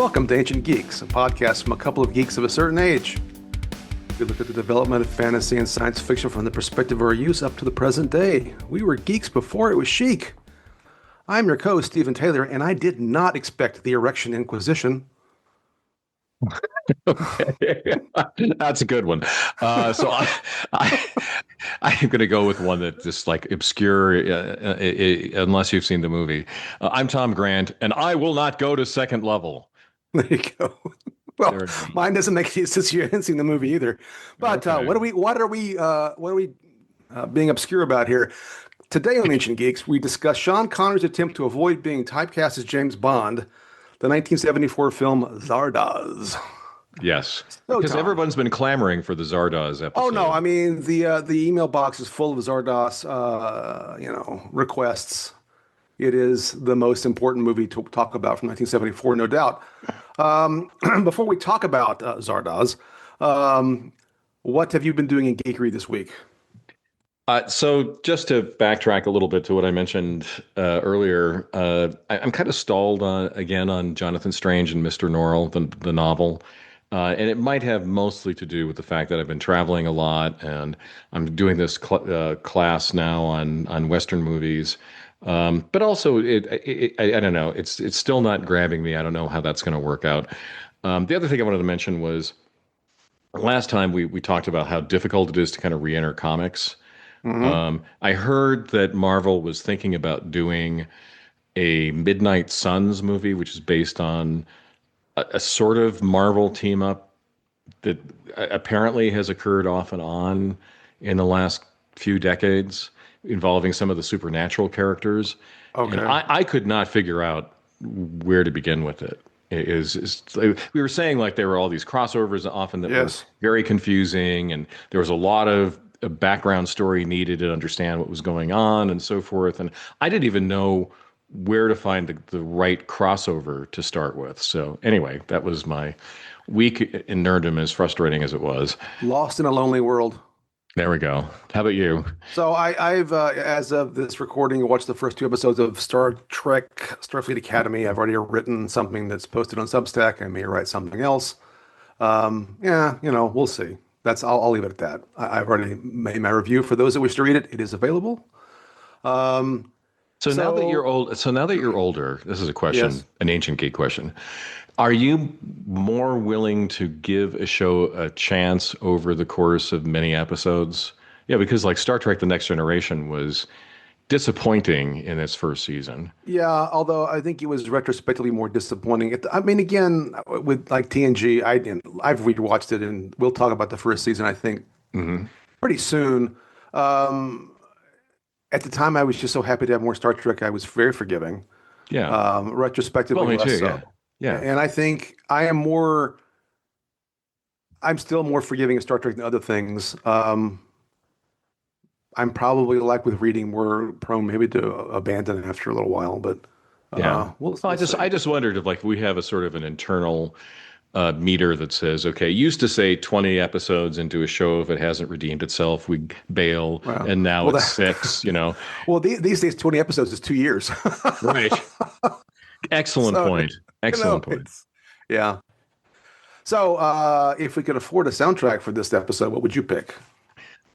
Welcome to Ancient Geeks, a podcast from a couple of geeks of a certain age. We look at the development of fantasy and science fiction from the perspective of our use up to the present day. We were geeks before it was chic. I'm your co-host, Stephen Taylor, and I did not expect the Erection Inquisition. Okay, that's a good one. So I'm going to go with one that's just like obscure, unless you've seen the movie. I'm Tom Grant, and I will not go to second level. There you go. Well, mine doesn't make any sense. You haven't seen the movie either. But Okay. what are we being obscure about here? Today on Ancient Geeks, we discuss Sean Connery's attempt to avoid being typecast as James Bond, the 1974 film Zardoz. Yes, So, because Tom, everyone's been clamoring for the Zardoz episode. oh no, I mean the email box is full of Zardoz, requests. It is the most important movie to talk about from 1974, no doubt. Before we talk about Zardoz, what have you been doing in geekery this week? So just to backtrack a little bit to what I mentioned earlier, I'm kind of stalled again on Jonathan Strange and Mr. Norrell, the novel. And it might have mostly to do with the fact that I've been traveling a lot and I'm doing this class now on Western movies. But also, I don't know, it's still not grabbing me. I don't know how that's going to work out. The other thing I wanted to mention was last time we talked about how difficult it is to kind of re-enter comics. Mm-hmm. I heard that Marvel was thinking about doing a Midnight Suns movie, which is based on a sort of Marvel team up that apparently has occurred off and on in the last few decades, involving some of the supernatural characters. Okay. And I could not figure out where to begin with it. We were saying like there were all these crossovers often that were very confusing, and there was a lot of a background story needed to understand what was going on and so forth. And I didn't even know where to find the right crossover to start with. So anyway, that was my week in nerddom, as frustrating as it was. Lost in a Lonely World. There we go. How about you? So I've as of this recording, watched the first two episodes of Star Trek Starfleet Academy. I've already written something that's posted on Substack. I may write something else. We'll see. I'll leave it at that. I've already made my review. For those that wish to read it, it is available. So now that you're older, this is a question, Yes. an ancient geek question. Are you more willing to give a show a chance over the course of many episodes? Yeah, because like Star Trek: The Next Generation was disappointing in its first season. Yeah, although I think it was retrospectively more disappointing. I mean, again, with like TNG, I've rewatched it, and we'll talk about the first season, I think, pretty soon. At the time, I was just so happy to have more Star Trek. I was very forgiving. Yeah. Retrospectively, Well, me less too, so. yeah. Yeah. And I think I'm still more forgiving of Star Trek than other things. I'm probably, like with reading, more prone maybe to abandon after a little while, but Yeah. we'll I see. just wondered if like we have a sort of an internal meter that says, okay, used to say 20 episodes into a show, if it hasn't redeemed itself, we bail, Wow. and now Well, it's 6, Well, these days, 20 episodes is 2 years. Right. Excellent So, point. Excellent point. Yeah. So, if we could afford a soundtrack for this episode, what would you pick?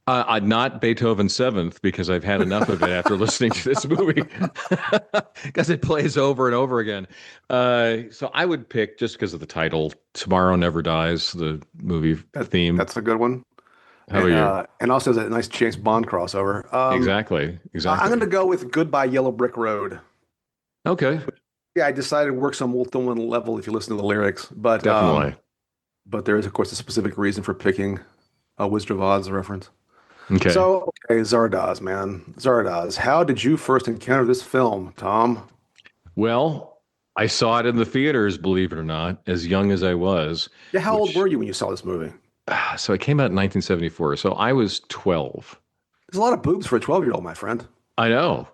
Not Beethoven's Seventh, because I've had enough of it after listening to this movie, because it plays over and over again. So I would pick, just because of the title, Tomorrow Never Dies, the movie theme. That's a good one. How about And also has a nice James Bond crossover. you? Exactly. I'm going to go with Goodbye Yellow Brick Road. Okay. Yeah, I decided it works on more than one level if you listen to the lyrics, but Definitely. but there is, of course, a specific reason for picking a Wizard of Oz reference. Okay. So, Zardoz, man. Zardoz. How did you first encounter this film, Tom? Well, I saw it in the theaters, believe it or not, as young as I was. Yeah, how old were you when you saw this movie? So it came out in 1974. So I was 12. There's a lot of boobs for a 12-year-old, my friend. I know.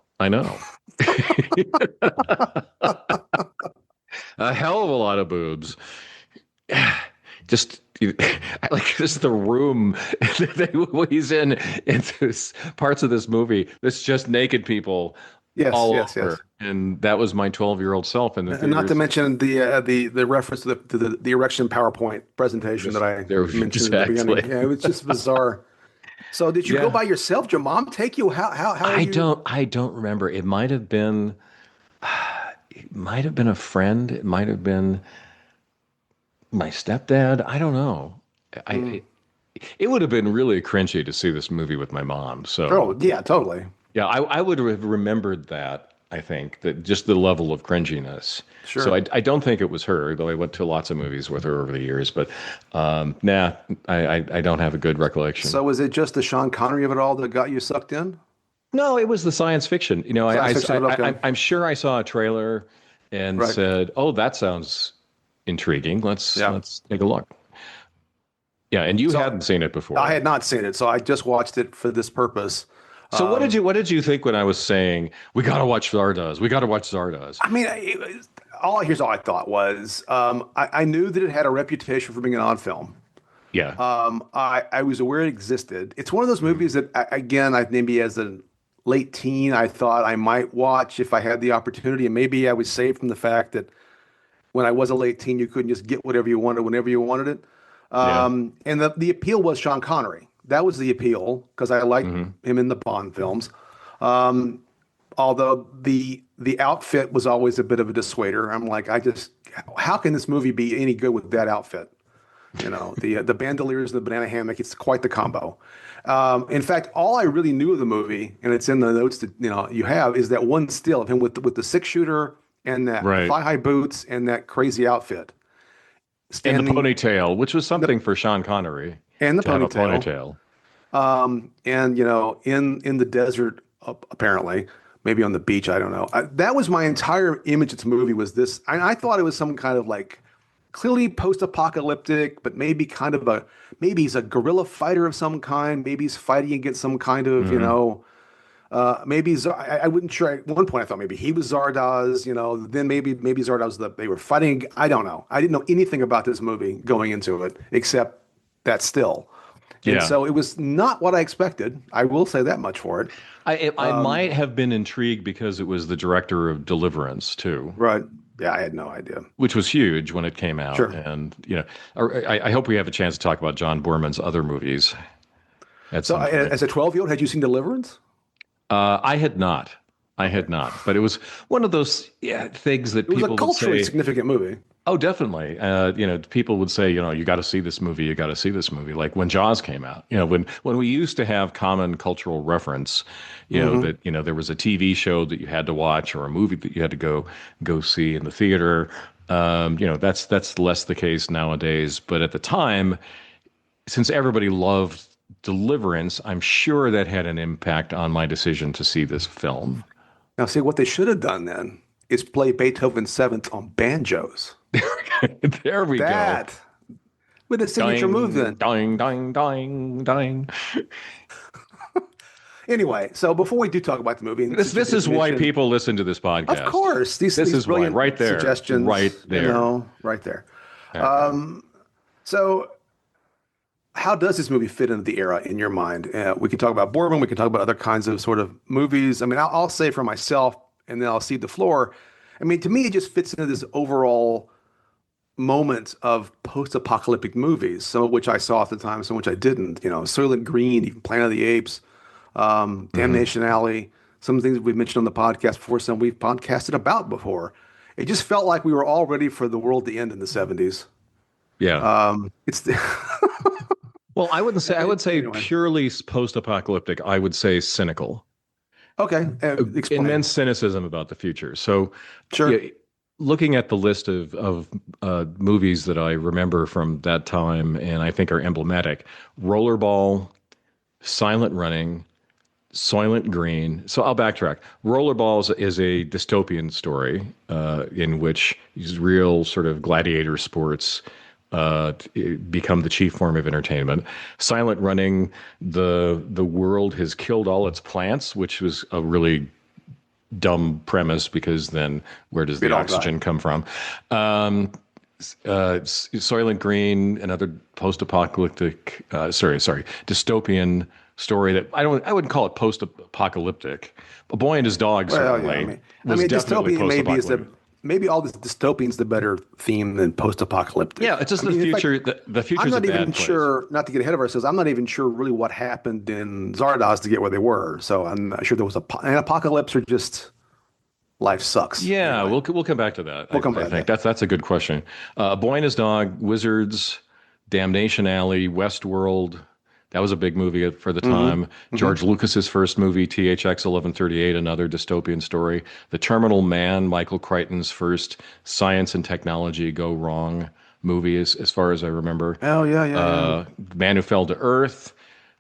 A hell of a lot of boobs. Just like just the room that he's in into parts of this movie. It's just naked people Yes, all yes, over. yes. and that was my 12-year-old self in the And not to theaters. mention the reference to the erection PowerPoint presentation that I There, mentioned at the beginning. exactly. Yeah, it was just bizarre. So did you go Yeah, by yourself? Did your mom take you? How are you? I don't remember. It might have been a friend. It might have been my stepdad. I don't know. Mm. I it would have been really cringy to see this movie with my mom. So Oh yeah, totally. yeah, I would have remembered that. I think that just the level of cringiness. So Sure. I don't think it was her, though I went to lots of movies with her over the years. But nah, I don't have a good recollection. So was it just the Sean Connery of it all that got you sucked in? No, it was the science fiction. You know, Science fiction of it, okay. I'm sure I saw a trailer and Right. said, "Oh, that sounds intriguing. Yeah. Let's take a look." Yeah, and you So hadn't seen it I before. had not seen it, so I just watched it for this purpose. So Um, what did you think when I was saying we got to watch Zardoz? We got to watch Zardoz. I mean, here's all I thought was I knew that it had a reputation for being an odd film. Yeah. I was aware it existed. It's one of those movies that, again, I maybe as a late teen, I thought I might watch if I had the opportunity, and maybe I was saved from the fact that when I was a late teen, you couldn't just get whatever you wanted whenever you wanted it. Yeah. And the appeal was Sean Connery. That was the appeal because I liked Hmm. him in the Bond films. Although the outfit was always a bit of a dissuader. I'm like, how can this movie be any good with that outfit? You know, the bandoliers and the banana hammock, it's quite the combo. In fact, all I really knew of the movie, and it's in the notes that you have, is that one still of him with the six shooter and that Right. thigh high boots and that crazy outfit, And the standing ponytail, which was the something for Sean Connery and the to have a ponytail, ponytail. and in the desert, apparently, maybe on the beach, I don't know. That was my entire image of the movie was this. I thought it was some kind of like clearly post-apocalyptic, but maybe he's a guerrilla fighter of some kind. Maybe he's fighting against some kind of, Hmm. I wouldn't sure. At one point, I thought maybe he was Zardoz. Then maybe Zardoz. They were fighting. I don't know. I didn't know anything about this movie going into it except that still, and Yeah. so it was not what I expected. I will say that much for it. I might have been intrigued because it was the director of Deliverance too, Right? Yeah, I had no idea. which was huge when it came out. Sure. And I hope we have a chance to talk about John Boorman's other movies at So, some point. as a 12-year-old, had you seen Deliverance? I had not. I Okay. had not, but it was one of those things that It was a people would culturally say. significant movie. Oh, definitely. People would say, you got to see this movie. You got to see this movie. Like when Jaws came out, when we used to have common cultural reference, Hmm. that there was a TV show that you had to watch or a movie that you had to go see in the theater. That's less the case nowadays. But at the time, since everybody loved Deliverance, I'm sure that had an impact on my decision to see this film. Now, see what they should have done then is play Beethoven's Seventh on banjos. There we go. That with a signature move Ding, then. ding, ding, ding, ding. Anyway, so before we do talk about the movie, and since you This did is why mention, people listen to this of podcast. course, these This these is why, brilliant right there, right suggestions, there. right there. Okay. So, how does this movie fit into the era in your mind? We can talk about Boorman. We can talk about other kinds of sort of movies. I mean, I'll say for myself, and then I'll cede the floor. I mean, to me, it just fits into this overall moment of post-apocalyptic movies, some of which I saw at the time, some of which I didn't. Soylent Green, even Planet of the Apes, Hmm. Damnation Alley, some things we've mentioned on the podcast before, some we've podcasted about before. It just felt like we were all ready for the world to end in the 70s. Yeah. It's Well, I would say anyway. purely post-apocalyptic. I would say cynical. Okay, explain. Immense cynicism about the future. So, yeah, Sure. looking at the list of movies that I remember from that time and I think are emblematic, Rollerball, Silent Running, Soylent Green. So I'll backtrack. Rollerballs is a dystopian story in which these real sort of gladiator sports become the chief form of entertainment. Silent Running, the world has killed all its plants, which was a really dumb premise because then where does We'd the all die. oxygen come from? Soylent Green, another post-apocalyptic, dystopian story that I wouldn't call it post-apocalyptic. A Boy and His Dog Well, yeah, certainly was definitely dystopian post-apocalyptic. maybe all this dystopian's the better theme than post-apocalyptic. Yeah, it's I just the mean, in fact, future. The I'm future's a not even bad place. sure, not to get ahead of ourselves, I'm not even sure really what happened in Zardoz to get where they were. So I'm not sure there was an apocalypse or just life sucks. Yeah, Anyway, we'll come back to that. we'll come I back to think that. that's a good question. A Boy and His Dog, Wizards, Damnation Alley, Westworld. That was a big movie for the Mm-hmm. time. Mm-hmm. George Lucas's first movie, THX 1138, another dystopian story. The Terminal Man, Michael Crichton's first science and technology go wrong movie, as far as I remember. Oh, yeah, yeah, yeah. Man Who Fell to Earth,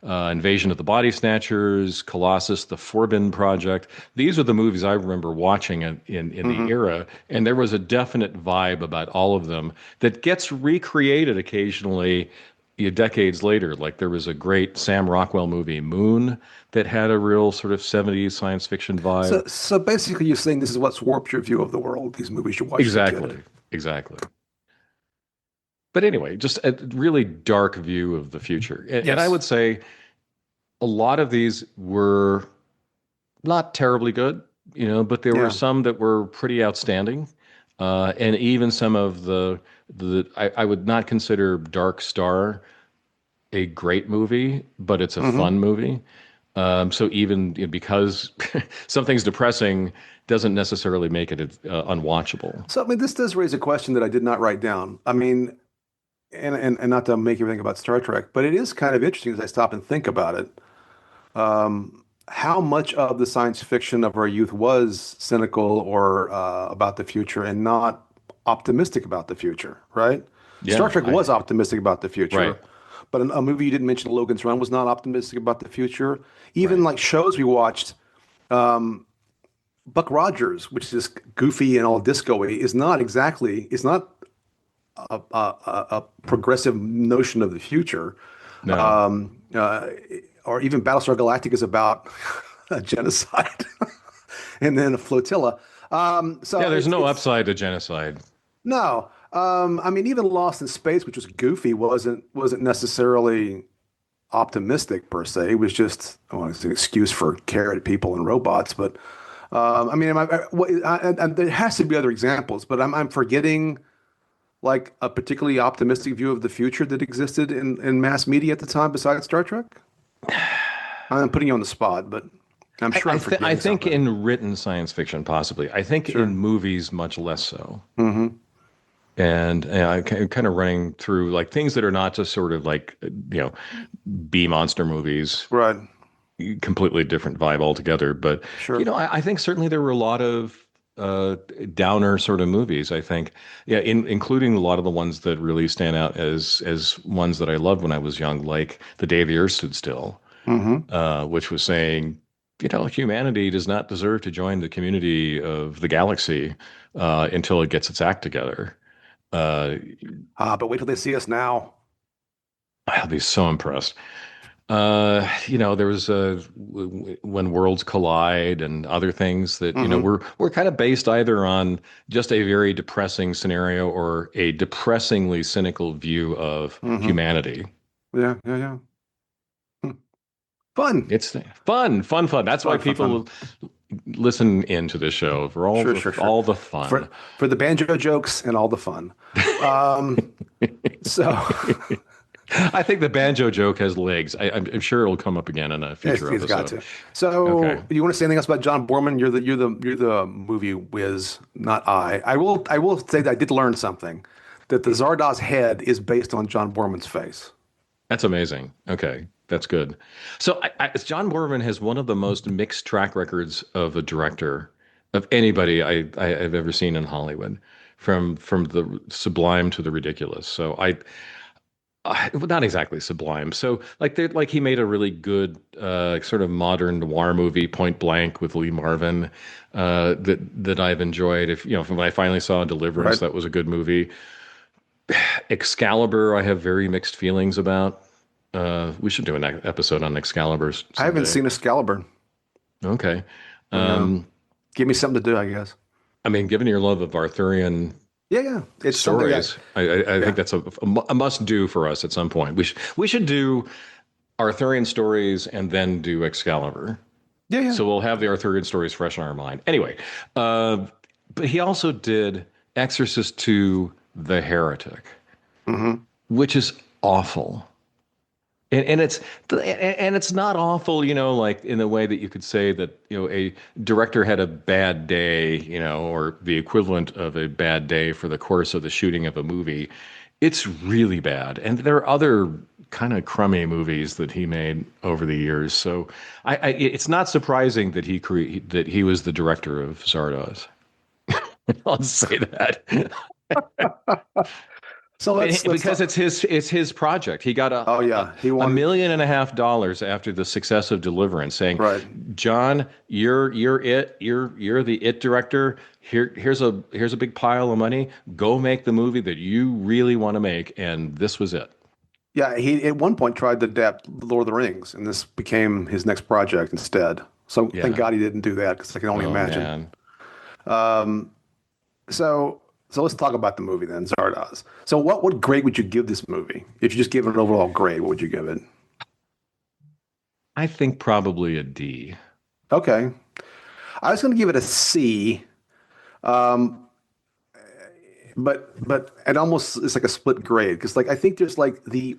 Invasion of the Body Snatchers, Colossus, The Forbin Project. These are the movies I remember watching in the Mm-hmm. era, and there was a definite vibe about all of them that gets recreated occasionally decades later. Like there was a great Sam Rockwell movie, Moon, that had a real sort of 70s science fiction vibe. So basically, you're saying this is what's warped your view of the world, these movies you watched as a kid. Exactly, exactly. But anyway, just a really dark view of the future. And I Yes. would say a lot of these were not terribly good, but there were Yeah. some that were pretty outstanding. And even some of I would not consider Dark Star a great movie, but it's a Mm-hmm. fun movie. So even because something's depressing doesn't necessarily make it unwatchable. So, I mean, this does raise a question that I did not write down. I mean, and not to make everything about Star Trek, but it is kind of interesting as I stop and think about it. How much of the science fiction of our youth was cynical or about the future and not optimistic about the future, right? Star Yeah, Trek was optimistic about the right, future, but a movie you didn't mention, Logan's Run, was not optimistic about the future. Even right. like shows we watched, Buck Rogers, which is goofy and all disco-y, is not a progressive notion of the future. No. Or even Battlestar Galactica is about a genocide and then a flotilla. So Yeah, there's no it's upside to genocide. no. I mean, even Lost in Space, which was goofy, wasn't necessarily optimistic per se. It was just, well, it's an excuse for carrot people and robots. But I mean, there has to be other examples, but I'm forgetting like a particularly optimistic view of the future that existed in mass media at the time besides Star Trek. I'm putting you on the spot, but I'm sure I'm I forgetting think something. in written science fiction, possibly. I think Sure. in movies, much less so. Hmm. And I'm kind of running through like things that are not just sort of like, B monster movies, Right. completely different vibe altogether. But, Sure. I think certainly there were a lot of downer sort of movies. I think, yeah, including a lot of the ones that really stand out as ones that I loved when I was young, like The Day the Earth Stood Still, Hmm. which was saying, humanity does not deserve to join the community of the galaxy until it gets its act together. Uh, But wait till they see us now. I'll be so impressed. There was when worlds collide and other things that Hmm. we're kind of based either on just a very depressing scenario or a depressingly cynical view of Hmm. humanity. Yeah. Yeah. Yeah. Hmm. Fun. It's fun, fun, fun. That's why Fun. Fun. Fun. people listen into this show for Sure. Sure. Sure. all the fun. For the banjo jokes and all the fun. Um, so I think the banjo joke has legs. I'm sure it'll come up again in a future it's got episode. to. So Okay. you want to say anything else about John Boorman? You're the movie whiz, not I. I will say that I did learn something. That the Zardoz head is based on John Boorman's face. That's amazing. Okay, that's good. So John Boorman has one of the most mixed track records of a director of anybody I've ever seen in Hollywood, from the sublime to the ridiculous. So well, not exactly sublime. So like he made a really good sort of modern noir movie, Point Blank, with Lee Marvin, that I've enjoyed. If when I finally saw Deliverance, Right. that was a good movie. Excalibur, I have very mixed feelings about. We should do an episode on Excalibur I haven't someday. seen Excalibur. Okay. Yeah. Um, Give me something to do, I guess. I mean, given your love of Arthurian Yeah, yeah. It's something that, stories, I think yeah. that's a must do for us at some point. We should do Arthurian stories and then do Excalibur. Yeah, yeah. So we'll have the Arthurian stories fresh in our mind. Anyway, uh, but he also did Exorcist II, The Heretic, Hmm. which is awful. And it's not awful, like in the way that you could say that, a director had a bad day, or the equivalent of a bad day for the course of the shooting of a movie. It's really bad. And there are other kind of crummy movies that he made over the years. So it's not surprising that that he was the director of Zardoz. I'll say that. So let's Because talk. it's his project. He got Oh yeah, he a wanted. million and a half dollars after the success of Deliverance, saying, Right. "John, you're it. You're the it director. Here's a big pile of money. Go make the movie that you really want to make." And this was it. Yeah, he at one point tried to adapt Lord of the Rings, and this became his next project instead. So thank Yeah. God he didn't do that because I can only Oh imagine. man. Um, so let's talk about the movie then, Zardoz. So what grade would you give this movie? If you just give it an overall grade, what would you give it? I think probably a D. Okay, I was going to give it a C. Um, but it almost it's like a split grade because like I think there's like the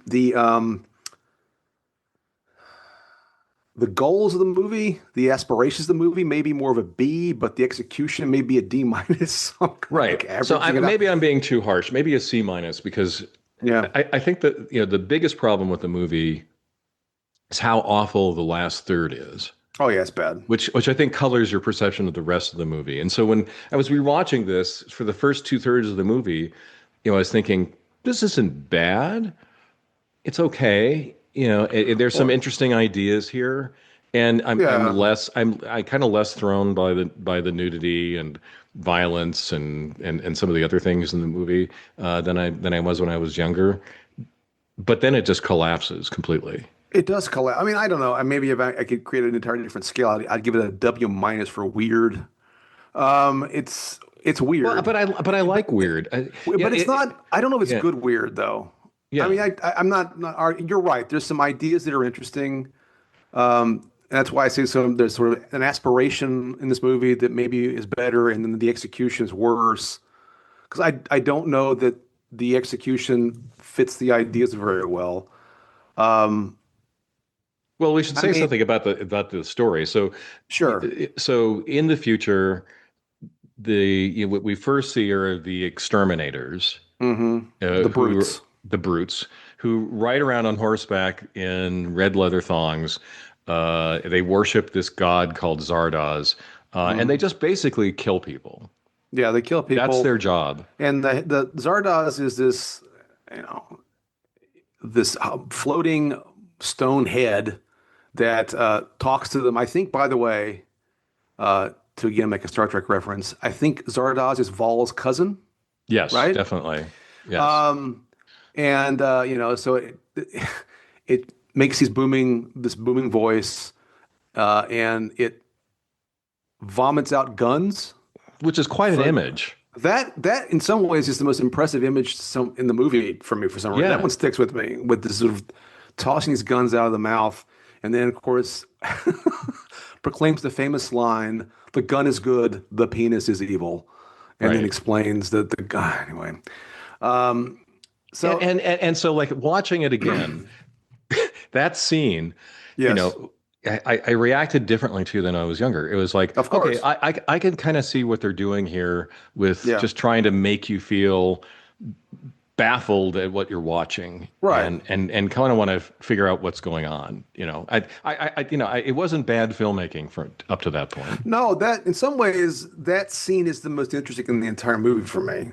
goals of the movie, the aspirations of the movie may be more of a B, but the execution may be a D minus. So I'm kind of Right. like So averaging it out. maybe I'm being too harsh. Maybe a C minus because Yeah. I think that the biggest problem with the movie is how awful the last third is. Oh yeah, it's bad. Which I think colors your perception of the rest of the movie. And so when I was rewatching this for the first two thirds of the movie, I was thinking, this isn't bad. It's okay. There's some Well, interesting ideas here, and yeah. I kind of less thrown by the nudity and violence and some of the other things in the movie than I was when I was younger. But then it just collapses completely. It does collapse. I mean, I don't know. Maybe if I could create an entirely different scale, I'd give it a W minus for weird. It's Well, weird, but I like weird. but it's not. I don't know if it's Yeah, good weird though. I yeah. mean, I'm not. You're right. There's some ideas that are interesting. And that's why I say there's sort of an aspiration in this movie that maybe is better, and then the execution is worse. Because I don't know that the execution fits the ideas very well. Um, Well, we should I say mean, something about the story. So, sure. so in the future, what we first see are the exterminators, The who brutes. the brutes who ride around on horseback in red leather thongs. They worship this god called Zardoz, and they Mhm. just basically kill people. Yeah, they kill That's people, their job. and the Zardoz is this, you know, this floating stone head that talks to them. I think, by the way, to again make a Star Trek reference, I think Zardoz is Vol's cousin, Yes, right? definitely. Yes. Um, and so it makes this booming voice, and it vomits out guns. Which is quite an For image. that in some ways is the most impressive image in the movie for me for some reason. That Yeah. one sticks with me with this sort of tossing these guns out of the mouth, and then of course proclaims the famous line, "The gun is good, the penis is evil," and then Right. explains that the guy anyway. Um, And, so and and and so like watching it again, that scene, you yes, know, I reacted differently to than I was younger. It was like, of okay, course, I can kind of see what they're doing here with yeah, just trying to make you feel baffled at what you're watching right. and kind of want to figure out what's going on. It wasn't bad filmmaking for up to that point. No, that in some ways that scene is the most interesting in the entire movie for me.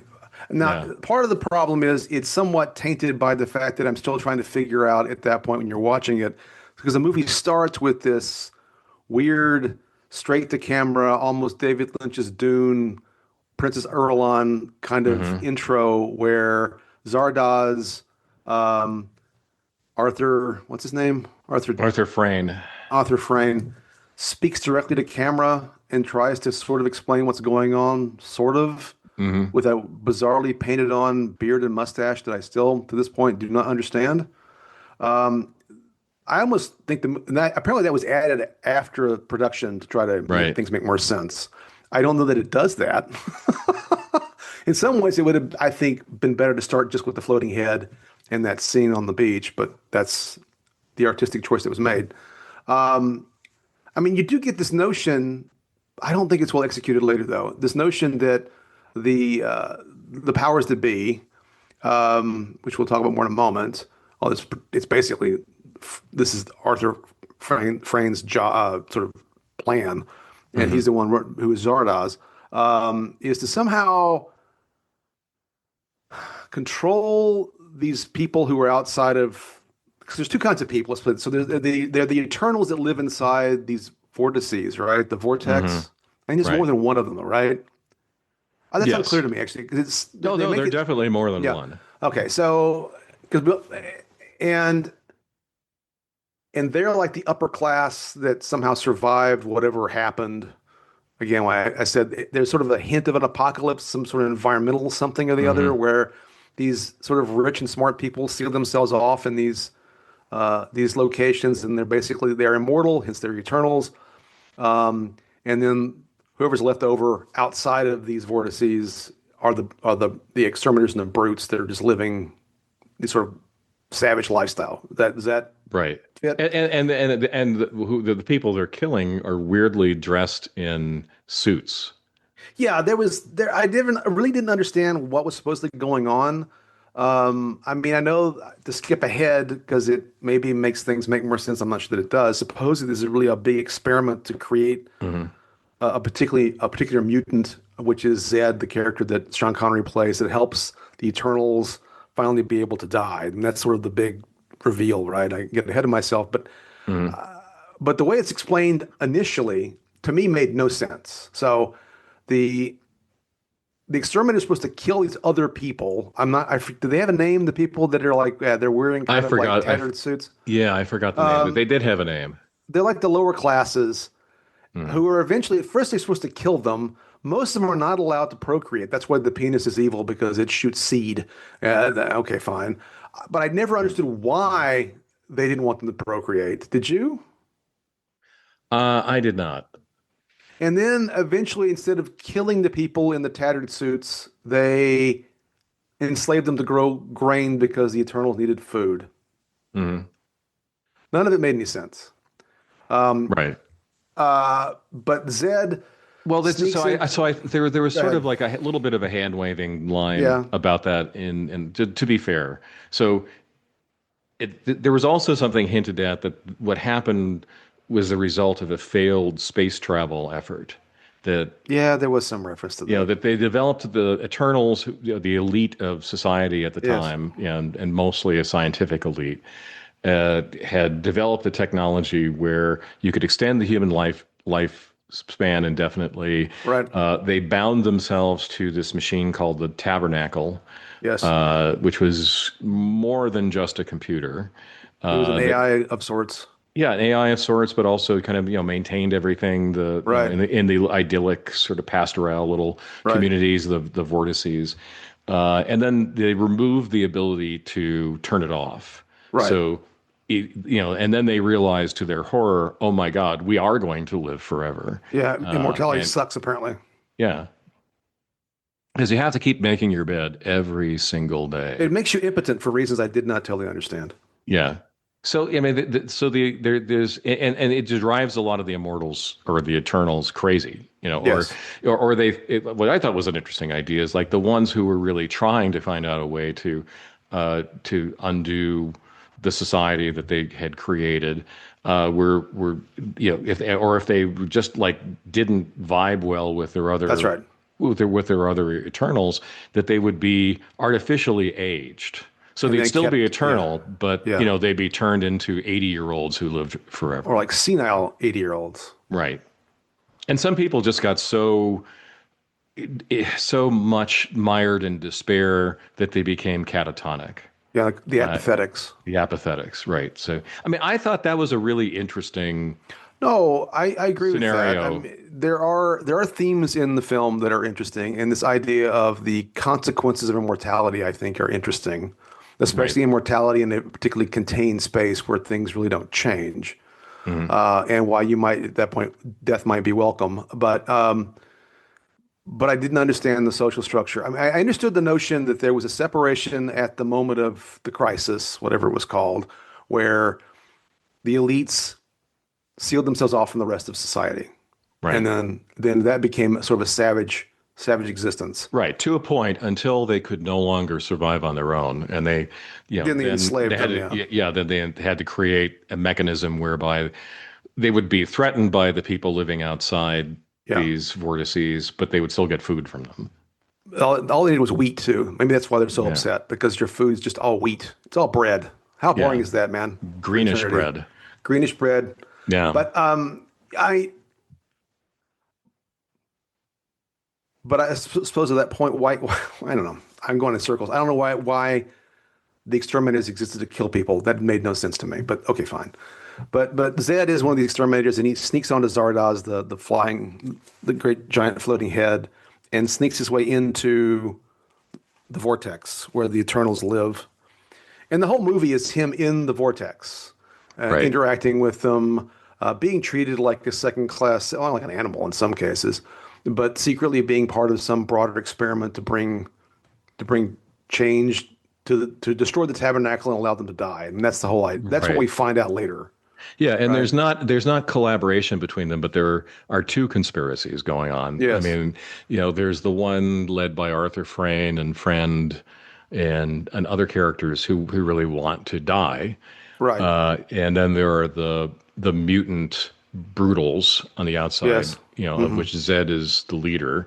Now, Yeah. part of the problem is it's somewhat tainted by the fact that I'm still trying to figure out at that point when you're watching it, because the movie starts with this weird, straight to camera, almost David Lynch's Dune, Princess Erlon kind of Hmm. intro where Zardoz, um, Arthur, what's his name? Arthur Frayne. Arthur Frayne speaks directly to camera and tries to sort of explain what's going on, sort of, Hmm. with a bizarrely painted on beard and mustache that I still, to this point, do not understand. I almost think apparently that was added after production to try to make Right. things make more sense. I don't know that it does that. In some ways, it would have, I think, been better to start just with the floating head and that scene on the beach, but that's the artistic choice that was made. I mean, you do get this notion. I don't think it's well executed later, though. This notion that the powers that be, which we'll talk about more in a moment, all this it's basically this is Arthur Frayn's sort of plan, and Hmm. he's the one who is Zardoz, is to somehow control these people who are outside of. Because there's two kinds of people. So they're the Eternals that live inside these vortices, right? The Hmm. vortex. I think there's more Right. than one of them, though, right? Oh, that's unclear Yes. to me actually, because it's No, they no, make there are it. definitely more than Yeah. one. Okay. So because and and they're like the upper class that somehow survived whatever happened. Again, why I said there's sort of a hint of an apocalypse, some sort of environmental something or the other, Hmm. where these sort of rich and smart people seal themselves off in these locations, and they're immortal, hence they're eternals. And then whoever's left over outside of these vortices are the exterminators and the brutes that are just living these sort of savage lifestyle. Does that Right. fit? And the people they're killing are weirdly dressed in suits. Yeah, I really didn't understand what was supposed to be going on. I mean, I know to skip ahead because it maybe makes things make more sense. I'm not sure that it does. Supposedly, this is really a big experiment to create Hmm. a particular mutant, which is Zed, the character that Sean Connery plays, that helps the Eternals finally be able to die. And that's sort of the big reveal, right? I get ahead of myself, Hmm. but the way it's explained initially to me made no sense. So the the exterminator is supposed to kill these other people. I'm not. Do they have a name? The people that are like they're wearing I kind of like forgot. tattered suits. Yeah, I forgot the name. They did have a name. They're like the lower classes Hmm. who are eventually at first they're supposed to kill them. Most of them are not allowed to procreate. That's why the penis is evil because it shoots seed. Okay, fine. But I never understood why they didn't want them to procreate. Did you? I did not. And then eventually, instead of killing the people in the tattered suits, they enslaved them to grow grain because the Eternals needed food. Hmm. None of it made any sense. Um, Right. but Zed Well, that's sneaks in. there was Go sort ahead. of like a little bit of a hand waving line Yeah, about that in to be fair. So there was also something hinted at that what happened was the result of a failed space travel effort. That yeah, there was some reference to that. that they developed the Eternals, the elite of society at the Yes, time, and mostly a scientific elite, had developed a technology where you could extend the human life span indefinitely. right. They bound themselves to this machine called the Tabernacle, Yes, which was more than just a computer. it was an That AI of sorts. Yeah, an AI of sorts, but also kind of maintained everything Right, in the idyllic sort of pastoral little right, communities, the vortices, and then they removed the ability to turn it off. right. So, and then they realized to their horror, oh my God, we are going to live forever. Yeah, immortality And sucks apparently. yeah, because you have to keep making your bed every single day. It makes you impotent for reasons I did not totally understand. Yeah. So I mean, there's and it drives a lot of the immortals or the Eternals crazy, Yes, or what I thought was an interesting idea is like the ones who were really trying to find out a way to undo the society that they had created, were if they just like didn't vibe well with their that's other right. with their other Eternals, that they would be artificially aged. So And they'd then still be kept, yeah, eternal, but yeah, they'd be turned into 80-year-olds who lived or forever. like senile 80-year-olds. Right. And some people just got so much mired in despair that they became catatonic. Yeah, like the Uh, apathetics. the apathetics, right? So, I mean, I thought that was a really interesting No, I agree with that. I scenario. mean, there are themes in the film that are interesting, and this idea of the consequences of immortality, I think, are interesting. Right. especially immortality in a particularly contained space where things really don't change. Hmm. And why you might at that point death might be welcome, but I didn't understand the social structure. I mean, I understood the notion that there was a separation at the moment of the crisis, whatever it was called, where the elites sealed themselves off from the rest of society, and Right. then that became sort of a savage existence. Right, to a point until they could no longer survive on their own, and they, Then they then they enslaved had them. to, Yeah, yeah, then they had to create a mechanism whereby they would be threatened by the people living outside yeah. these vortices, but they would still get food from them. All they needed was wheat too. Maybe that's why they're so Yeah, upset because your food is just all wheat. It's all bread. How boring yeah, is that, man? For greenish eternity, bread. greenish bread. Yeah, But I I suppose at that point, why I don't know. I'm going in circles. I don't know why the exterminators existed to kill people. That made no sense to me. But okay, fine. But Zed is one of the exterminators, and he sneaks onto Zardoz, the great giant floating head, and sneaks his way into the vortex where the Eternals live. And the whole movie is him in the vortex, right, interacting with them, being treated like a second class, well, like an animal in some cases, but secretly being part of some broader experiment to bring change to destroy the tabernacle and allow them to die. And that's the whole idea. That's what right. we find out later, Yeah, and right? there's not collaboration between them, but there are two conspiracies going on. I Yes, mean, there's the one led by Arthur Frayne and Friend and other characters who really want to die. right. And then there are the mutant brutals on the outside, Yes. of Hmm. which Zed is the leader,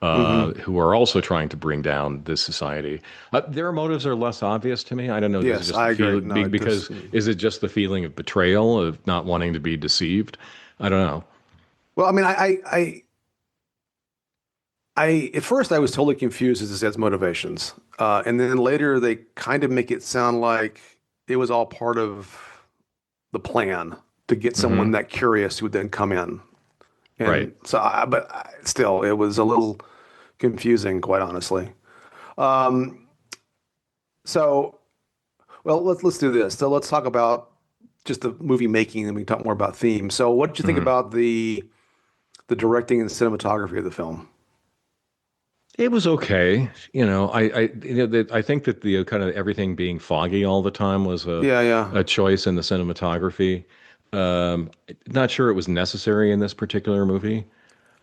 Hmm. who are also trying to bring down this society. Their motives are less obvious to me. I don't know. Is it Yes, just the I agree. feel No, because is it just the feeling of betrayal of not wanting to be deceived? I don't know. well, I mean, at first I was totally confused as to Zed's motivations, and then later they kind of make it sound like it was all part of the plan to get someone Hmm. that curious who would then come in. Right. And so, still, it was a little confusing, quite honestly. So, well, let's do this. So let's talk about just the movie making, and we can talk more about themes. So, what did you think Hmm. about the directing and cinematography of the film? It was okay. I think that the kind of everything being foggy all the time was Yeah, yeah. a choice in the cinematography. Not sure it was necessary in this particular movie.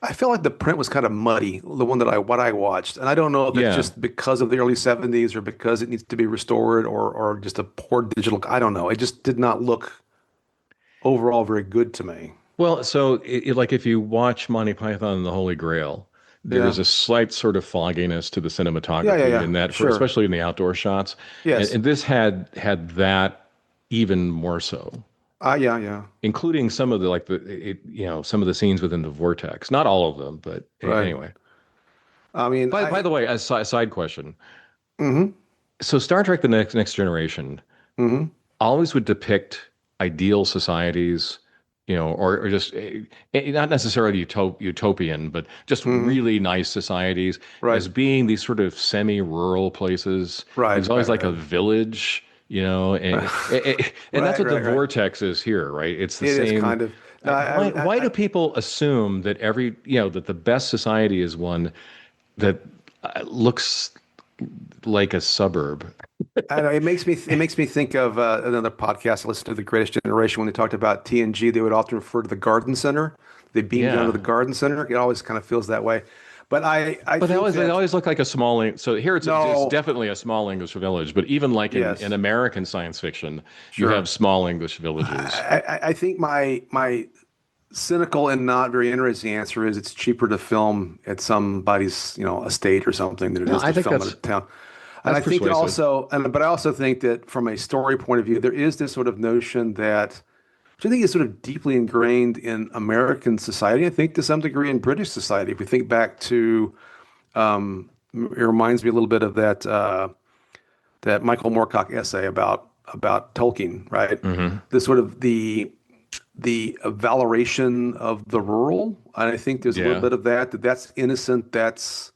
I felt like the print was kind of muddy, the one that I watched, and I don't know if it's Yeah. just because of the early '70s or because it needs to be restored or just a poor digital. I don't know. It just did not look overall very good to me. Well, so like if you watch Monty Python and the Holy Grail, Yeah, there's a slight sort of fogginess to the yeah, yeah, cinematography yeah. in that, for Sure. especially in the outdoor shots, and, Yes. and this had that even more so, Yeah, yeah. including some of the like some of the scenes within the vortex. Not all of them, but Right. anyway. I mean, By the way, a side question. mm-hmm, So Star Trek: The Next Generation mm-hmm, always would depict ideal societies, or just not necessarily utopian, but just mm-hmm. really nice societies Right. as being these sort of semi-rural places. Right. There's always Right. like a Right. village, and that's Right. what the Right. Right. vortex is here, right? It's the It is same. kind of. No, Why do people assume that that the best society is one that looks like a suburb? I know it makes me think of another podcast I listened to, The Greatest Generation, when they talked about TNG. They would often refer to the garden center. They beamed down to Yeah. the garden center. It always kind of feels that way. But I But think they that always look like a small. So here it's no, definitely a small English village. But even like in yes, American science fiction, you have sure. small English villages. I think my cynical and not very interesting answer is it's cheaper to film at somebody's estate or something than it No, is I to think film in a town. And that's I think that persuasive. also, but I also think that from a story point of view, there is this sort of notion that, which I think is sort of deeply ingrained in American society. I think to some degree in British society. If we think back to, it reminds me a little bit of that Michael Moorcock essay about Tolkien, right? Hmm. The sort of the valoration of the rural. And I think there's a little Yeah. bit of that's innocent, that's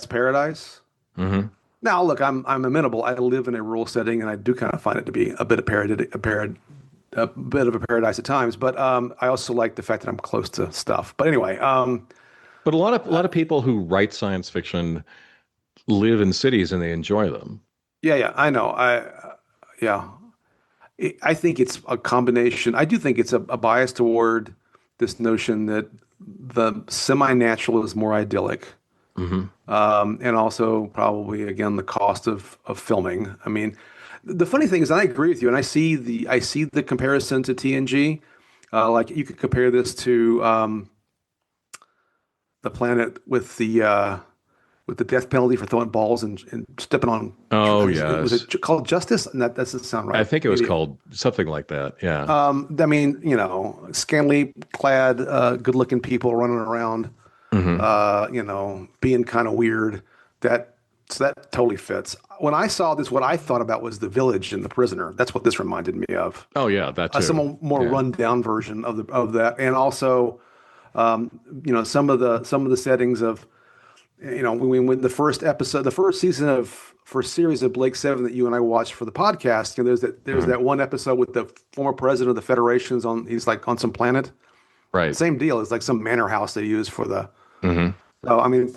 paradise. Hmm. Now, look, I'm amenable. I live in a rural setting, and I do kind of find it to be a bit of a bit of a paradise at times. But I also like the fact that I'm close to stuff. But anyway, But a lot of people who write science fiction live in cities and they enjoy them. yeah, yeah, I know. Yeah, I think it's a combination. I do think it's a bias toward this notion that the semi-natural is more idyllic. Hmm. And also probably again the cost of filming. I mean, the funny thing is, I agree with you, and I see the comparison to TNG. Like you could compare this to the planet with the death penalty for throwing balls and stepping on. Oh Was yes, it called Justice? And that doesn't sound I right. think it was Maybe. called something like that. Yeah. I mean, scantily clad, good-looking people running around. Hmm. Being kind of weird. That so that totally fits. When I saw this, what I thought about was the village and the prisoner. That's what this reminded me of. Oh yeah, that too. Some more Yeah. run-down version of that, and also, some of the settings of, when the first season of first series of Blake Seven that you and I watched for the podcast. There's Hmm. that one episode with the former president of the Federation's on. He's like on some planet. Right. Same deal. It's like some manor house they use for the. Hmm. So I mean,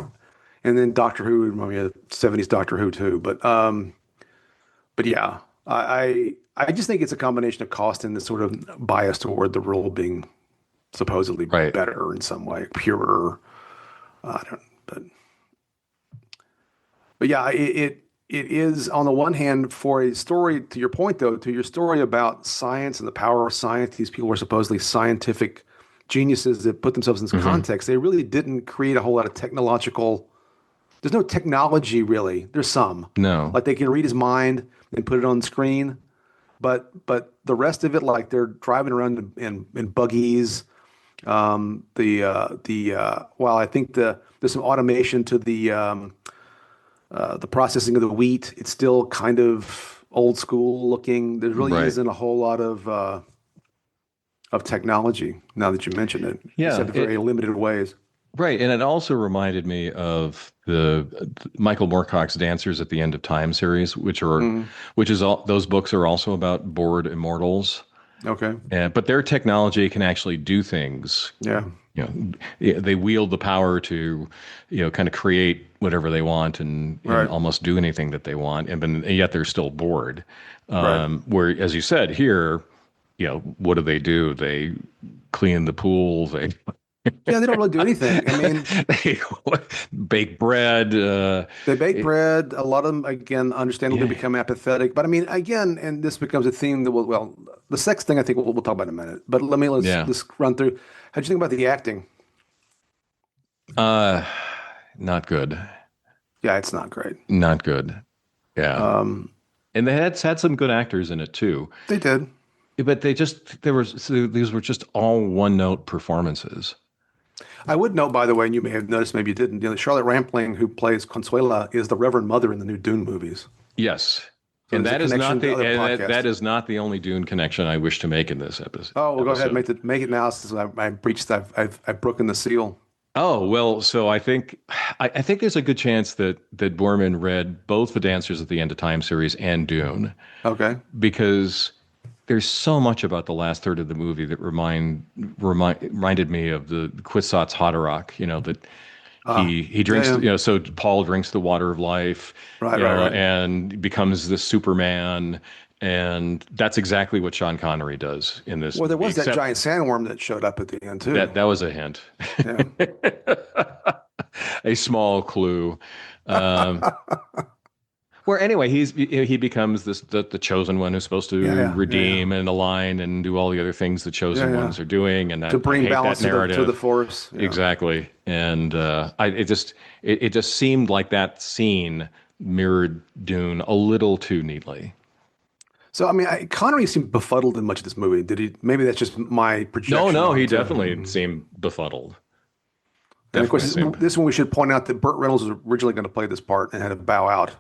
and then Doctor Who, I mean, 70s Doctor Who too. But yeah, I just think it's a combination of cost and this sort of bias toward the role being supposedly Right. better in some way, purer. I don't, but yeah, it is on the one hand for a story. To your point, though, to your story about science and the power of science, these people were supposedly scientific geniuses that put themselves in this Hmm. context. They really didn't create a whole lot of technological. There's no technology really. There's some, No. like they can read his mind and put it on the screen, but the rest of it, like they're driving around in buggies. Well, I think there's some automation to the processing of the wheat. It's still kind of old school looking. There really Right. isn't a whole lot of technology now that you mention it. Just Yeah. have very limited ways. Right, and it also reminded me of the Michael Moorcock's Dancers at the End of Time series, Mm, which is all those books are also about bored immortals, okay. but their technology can actually do things. Yeah. They wield the power to, kind of create whatever they want and Right. almost do anything that they want, and yet they're still bored. Right. Where, as you said here, what do? They clean the pool. They Yeah, they don't really do anything. I mean, they bake bread. they bake bread. A lot of them, again, understandably Yeah, become apathetic. But I mean, again, and this becomes a theme that well, the sex thing, I think we'll talk about in a minute. But yeah. let's run through. How'd you think about the acting? Uh, Not good. Yeah, it's not great. Not good. Yeah, Um, and they had some good actors in it too, they did. but these were just all one note performances. I would note, by the way, and you may have noticed, maybe you didn't. Charlotte Rampling, who plays Consuela, is the Reverend Mother in the new Dune movies. Yes. So And there's a that is connection not to the other and that, podcasts. that is not the only Dune connection I wish to make in this episode. Oh, well, go ahead, make it now. Since I breached, I've broken the seal. Oh, well, so I think there's a good chance that Boorman read both the Dancers at the End of Time series and Dune, Okay. because there's so much about the last third of the movie that reminded me of the Kwisatz Haderach, that Ah, he yeah, drinks, yeah. so Paul drinks the water of life, Right, right, right. and becomes the Superman, and that's exactly what Sean Connery does in this Well, there movie, was that except giant sandworm that showed up at the end too. that was a hint, Yeah. a small clue. Um, Where anyway, he becomes the chosen one who's supposed to Yeah, yeah, yeah, yeah. redeem and align and do all the other things the Yeah, chosen yeah. ones are doing, and To that I bring hate balance that narrative. to the force. Yeah. Exactly, and it just seemed like that scene mirrored Dune a little too neatly. So I mean, Connery seemed befuddled in much of this movie. Did he? Maybe that's just my No, projection no, he onto. definitely seemed befuddled. And of course, Definitely seemed. this one we should point out that Burt Reynolds was originally going to play this part and had to bow out.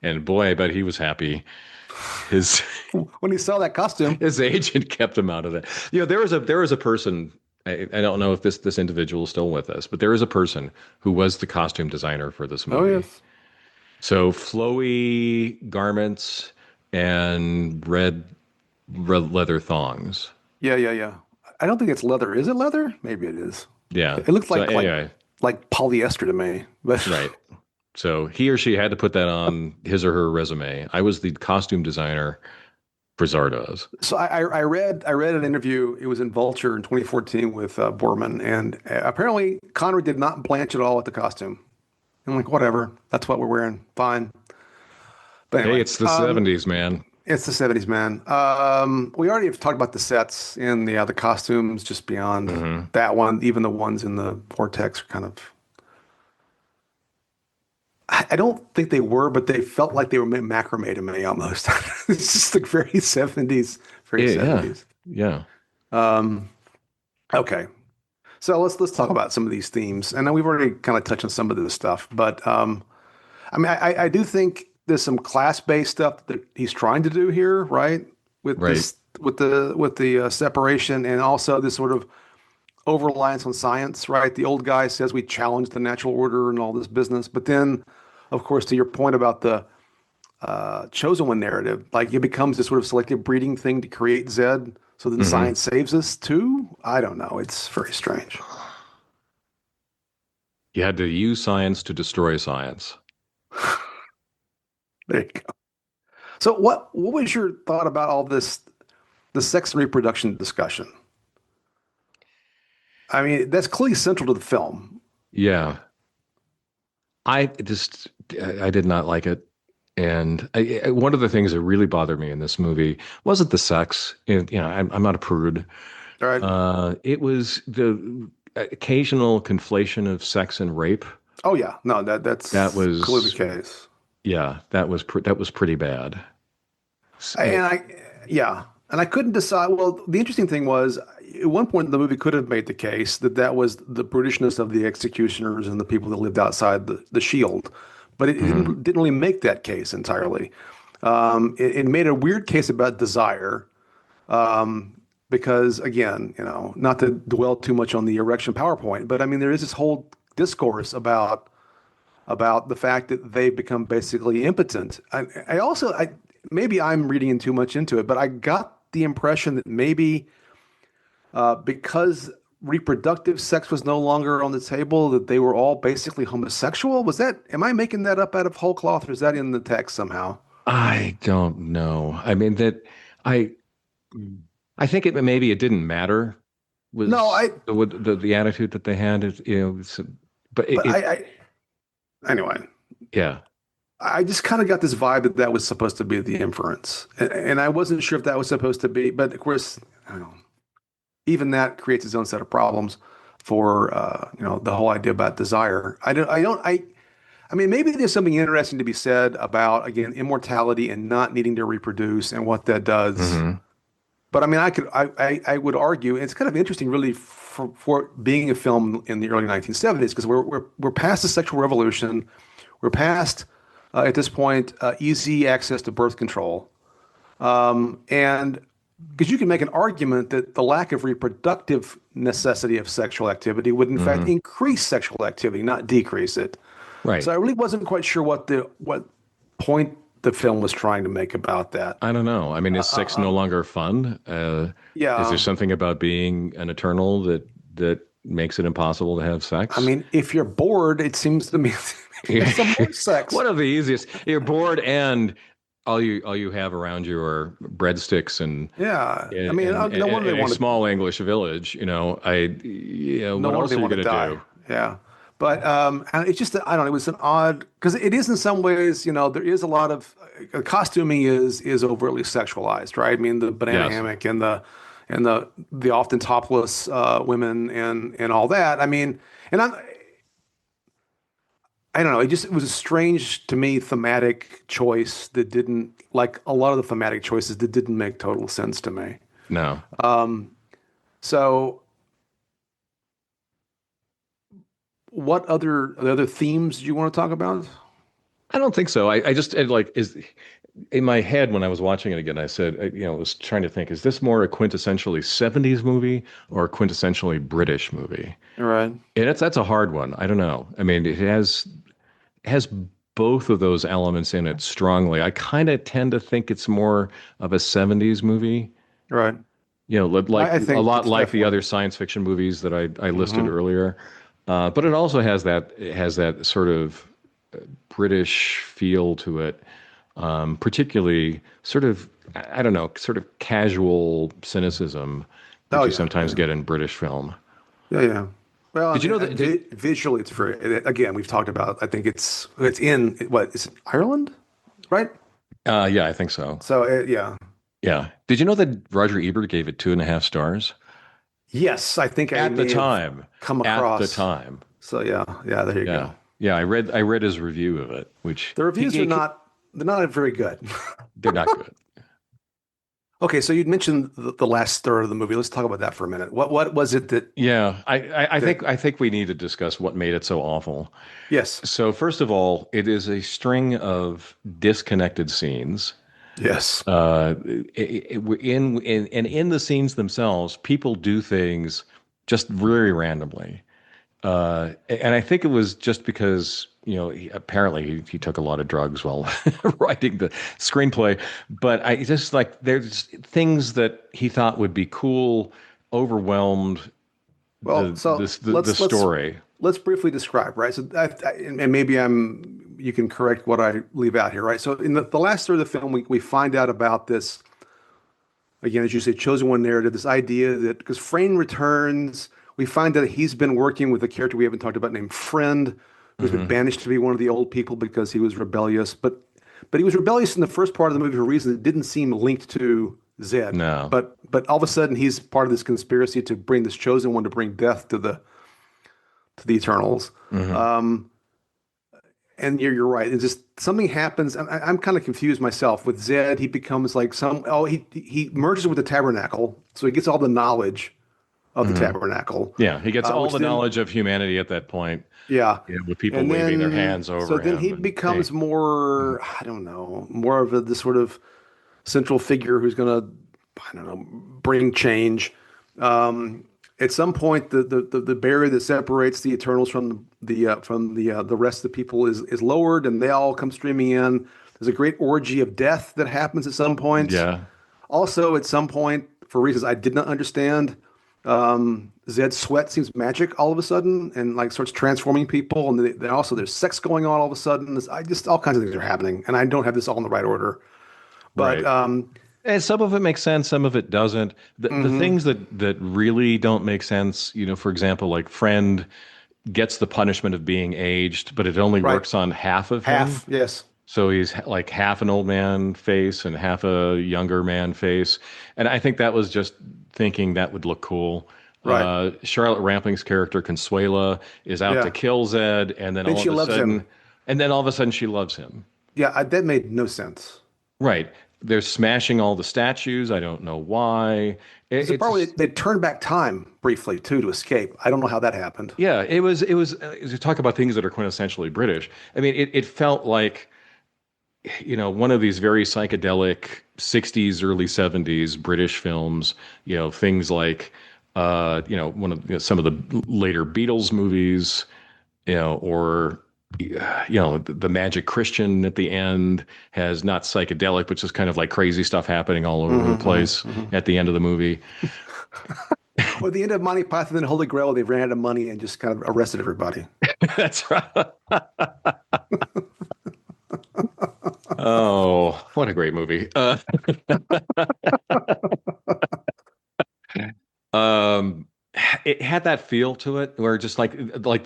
And boy, I bet he was happy. His When he saw that costume. his agent kept him out of it. There was a person. I don't know if this individual is still with us, but there is a person who was the costume designer for this Oh movie. yes. So flowy garments and red leather thongs. Yeah, yeah, yeah. I don't think it's leather. Is it leather? Maybe it is. Yeah. It looks So like anyway, polyester to me. But right. So he or she had to put that on his or her resume. I was the costume designer for Zardoz. so I read an interview. It was in Vulture in 2014 with Boorman, and apparently Connery did not blanch at all at the costume. I'm like, whatever. That's what we're wearing. Fine. But Hey, anyway, it's the 70s, man. it's the 70s, man. We already have talked about the sets and the costumes just beyond Hmm. that one. Even the ones in the vortex are kind of. I don't think they were, but they felt like they were macrame to me almost. It's just like very 70s, very Yeah. 70s. Yeah. Um, okay. So let's talk about some of these themes. And then we've already kind of touched on some of this stuff, but I mean, I do think there's some class-based stuff that he's trying to do here, right? With Right. this, with the separation, and also this sort of over reliance on science, right? The old guy says we challenge the natural order and all this business, but then, of course, to your point about the chosen one narrative, like it becomes this sort of selective breeding thing to create Zed, so then Hmm. science saves us too. I don't know. It's very strange. You had to use science to destroy science. There you go. So what was your thought about all this, the sex and reproduction discussion? I mean, that's clearly central to the film. Yeah. I just I did not like it. And one of the things that really bothered me in this movie wasn't the sex. I'm not a prude. All right. It was the occasional conflation of sex and rape. Oh yeah, no, That that's clearly the was, case. yeah, that was pretty bad. S- And it- I, yeah, and I couldn't decide. Well, the interesting thing was, at one point the movie could have made the case that that was the brutishness of the executioners and the people that lived outside the shield, but it Mhm. didn't really make that case entirely. It made a weird case about desire, because again, not to dwell too much on the erection PowerPoint, but I mean, there is this whole discourse about the fact that they become basically impotent. I also, maybe I'm reading in too much into it, but I got the impression that maybe because reproductive sex was no longer on the table, that they were all basically homosexual. Was that, am I making that up out of whole cloth, or is that in the text somehow? I don't know. I mean that I I think maybe it didn't matter No, was the attitude that they had. But but anyway, yeah. I just kind of got this vibe that that was supposed to be the inference, and I wasn't sure if that was supposed to be, but of course, I don't know, even that creates its own set of problems for the whole idea about desire. I mean, maybe there's something interesting to be said about, again, immortality and not needing to reproduce and what that does. Hmm. But I mean, I would argue it's kind of interesting, really, for being a film in the early 1970s, because we're past the sexual revolution, we're past at this point easy access to birth control, and because you can make an argument that the lack of reproductive necessity of sexual activity would in fact Hmm. increase sexual activity, not decrease it. Right. So I really wasn't quite sure what point the film was trying to make about that. I don't know. I mean, is sex no longer fun? Is there Yeah, something about being an eternal that makes it impossible to have I sex? mean, if you're bored, it seems to me have some more sex. One of the easiest. You're bored and all you have around you are breadsticks Yeah, I and mean, no wonder they a want to. small English village. No What wonder else they are you want to gonna die. do? Yeah, but and it's just that, I don't know. It was an odd, because it is in some ways. There is a lot of costuming is overtly sexualized, right? I mean, the banana Yes. hammock and the often topless women and all that. I mean, and I don't know. It was a strange to me thematic choice that didn't, like a lot of the thematic choices that didn't make total sense to me. No. So what other themes do you want to talk about? I don't think so. I just like is in my head when I was watching it again. I said, I was trying to think: is this more a quintessentially '70s movie or a quintessentially British movie? All right. And that's a hard one. I don't know. I mean, it has both of those elements in it strongly. I kind of tend to think it's more of a 70s movie, Right. like I a think lot it's like the definitely. other science fiction movies that I listed Hmm. earlier. But it also has that sort of British feel to it, particularly sort of, I don't know, sort of casual cynicism Oh that you yeah, sometimes yeah, get in British film. yeah, yeah. Well, Did you know that? visually, it's very. Again, we've talked about. I think it's in what is it, Ireland, right? Yeah, I think so. So yeah, Yeah. Did you know that Roger Ebert gave it 2.5 stars yes, I think I at the may have time? come At the across. time. So yeah, yeah. There you Yeah. go. Yeah, I read his review of it, which The reviews are not. They're not very good. they're not good. Okay, so you'd mentioned the last third of the movie. Let's talk about that for a minute. What was it that Yeah, I that? think we need to discuss what made it so awful. Yes, So first of all, it is a string of disconnected scenes. yes. In the scenes themselves, people do things just very randomly. And I think it was just because, apparently he took a lot of drugs while writing the screenplay. But I just like there's things that he thought would be cool, overwhelmed Well, so the story. let's briefly describe, right? So, and maybe you can correct what I leave out here, right? So, in the last third of the film, we find out about this again, as you say, chosen one narrative. This idea that because Frayne returns, we find that he's been working with a character we haven't talked about named Friend, who's been Hmm. banished to be one of the old people because he was rebellious. But he was rebellious in the first part of the movie for a reason that didn't seem linked to Zed. No. But all of a sudden he's part of this conspiracy to bring this chosen one to bring death to the Eternals. Hmm. Um, and you're right. It's just something happens. I'm kind of confused myself with Zed. He becomes like he merges with the Tabernacle, so he gets all the knowledge of the Hmm. Tabernacle, Yeah, he gets all which the then knowledge of humanity at that point, yeah, with people and waving their then hands so over then he him. And hey, becomes more I don't know more of this sort of central figure who's going to, I don't know, bring change. Um, at some point, the barrier that separates the Eternals from the rest of the people is lowered, and they all come streaming in. There's a great orgy of death that happens at some point. yeah, Also, at some point, for reasons I did not understand, Zed's sweat seems magic all of a sudden, and like starts transforming people. And then also there's sex going on all of a sudden. I just all kinds of things are happening, and I don't have this all in the right order. But right. And some of it makes sense, some of it doesn't. The mhm. things that really don't make sense, for example, like Friend gets the punishment of being aged, but it only Right. works on half of him. Half, yes. So he's like half an old man face and half a younger man face. And I think that was just thinking that would look cool. Right. Charlotte Rampling's character Consuela is out to Yeah. kill Zed, and then Then all she of a loves sudden, him. she loves him. Yeah, that made no sense. Right. They're smashing all the statues. I don't know why. There's a It's part where just, they turned back time briefly too to escape. I don't know how that happened. yeah, it was you talk about things that are quintessentially British. I mean, it felt like, one of these very psychedelic 60s, early 70s British films, things like, one of some of the later Beatles movies, or, the Magic Christian at the end has not psychedelic, but just kind of like crazy stuff happening all over the place Hmm. at the end of the movie. Or the end of Monty Python and Holy Grail, they ran out of money and just kind of arrested everybody. That's right. Oh, what a great movie. Um, it had that feel to it where just like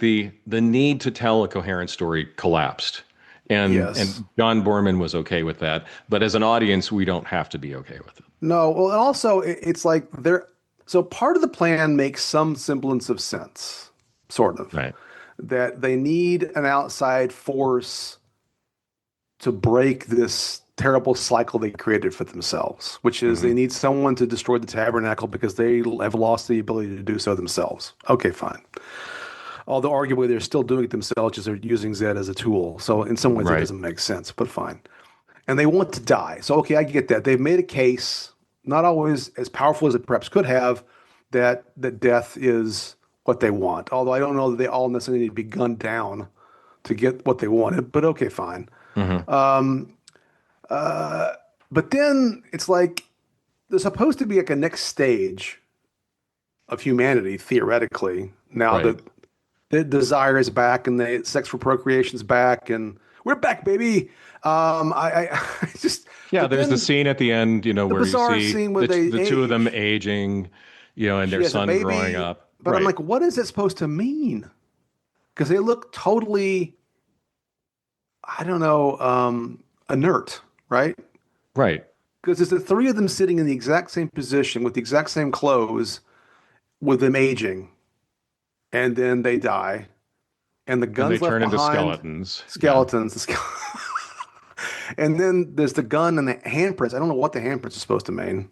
the need to tell a coherent story collapsed. Yes. And John Boorman was okay with that, but as an audience, we don't have to be okay with it. No. Well, and also it's like they're so part of the plan makes some semblance of sense, sort of, Right. that they need an outside force to break this terrible cycle they created for themselves, which is they Hmm. need someone to destroy the tabernacle because they have lost the ability to do so themselves. Okay, fine. Although arguably they're still doing it themselves, just they're using Zed as a tool. So in some ways that Right. doesn't make sense, but fine. And they want to die. So okay, I get that. They've made a case, not always as powerful as it perhaps could have, that death is what they want. Although I don't know that they all necessarily need to be gunned down to get what they wanted. But okay, fine. Hmm. But then it's like there's supposed to be like a next stage of humanity, theoretically. Now Right. that the desire is back and the sex for procreation is back, and we're back, baby. I just, Yeah, but there's the then scene at the end, the where you bizarre see scene where they the two of them age. aging, and She their has a son growing baby, up. but I'm Right. like, what is it supposed to mean? Because they look totally, I don't know, inert, right? Right. Because it's the three of them sitting in the exact same position with the exact same clothes, with them aging, and then they die, and the And they gun's left turn into behind. skeletons. Yeah. Skeletons, and then there's the gun and the handprints. I don't know what the handprints are supposed to mean.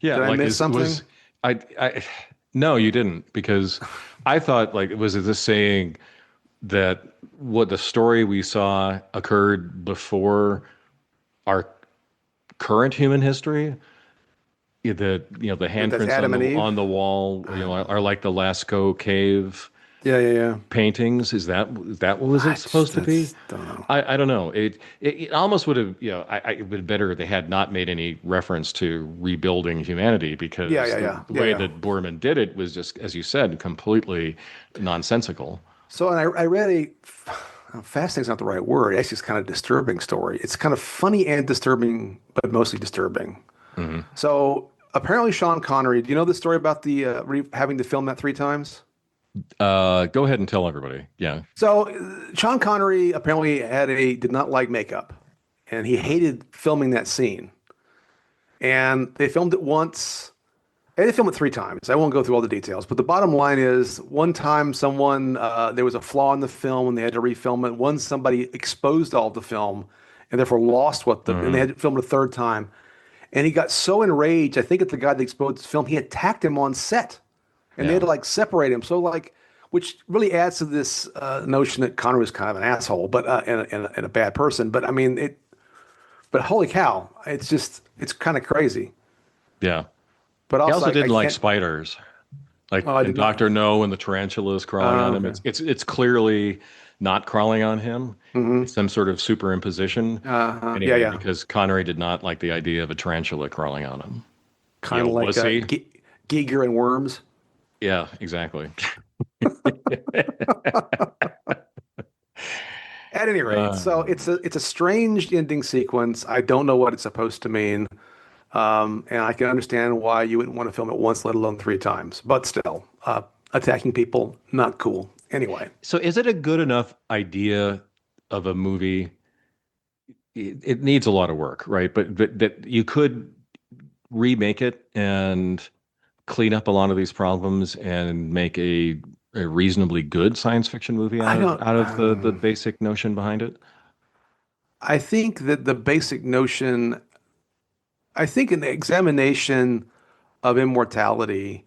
Yeah, Did I like miss is something? was I no, you didn't, because I thought, like, was it this saying that what the story we saw occurred before our current human history? The the That's handprints Adam and Eve. on the wall, are like the Lascaux cave Yeah, yeah, yeah. paintings. Is that what was I it just supposed to be? that's don't know. I don't know. It almost would have, it would have been better if they had not made any reference to rebuilding humanity, Yeah, because yeah, the yeah, yeah, way yeah. that Boorman did it was just, as you said, completely nonsensical. So, and I read fascinating is not the right word. Actually, it's kind of disturbing story. It's kind of funny and disturbing, but mostly disturbing. Hmm. So apparently, Sean Connery. Do you know the story about the having to film that three times? Go ahead and tell everybody. Yeah. So Sean Connery apparently did not like makeup, and he hated filming that scene. And they filmed it once. They filmed it three times. I won't go through all the details, but the bottom line is, one time there was a flaw in the film and they had to refilm it. One somebody exposed all of the film and therefore lost and they Hmm. had to film it a third time. And he got so enraged, I think, at the guy that exposed the film, he attacked him on set, and they had Yeah. to like separate him. So like, which really adds to this notion that Connor was kind of an asshole, but and a bad person. But I mean, but holy cow, it's kind of crazy. Yeah. But He also, also I didn't like can't. spiders. Like Oh, I in did not. Doctor No, when the tarantula is crawling on him, Okay. it's clearly not crawling on him. It's Hmm. some sort of superimposition. Yeah, Anyway, yeah. because Connery did not like the idea of a tarantula crawling on him. You Kind of like wussy. Giger and Worms. Yeah, exactly. At any rate, Uh, so it's a strange ending sequence. I don't know what it's supposed to mean, and I can understand why you wouldn't want to film it once, let alone three times. But still, attacking people, not cool. Anyway, so is it a good enough idea of a movie? It needs a lot of work, right? But that you could remake it and clean up a lot of these problems and make a reasonably good science fiction movie I don't. out of the basic notion behind it. I think that the basic notion. I think an examination of immortality,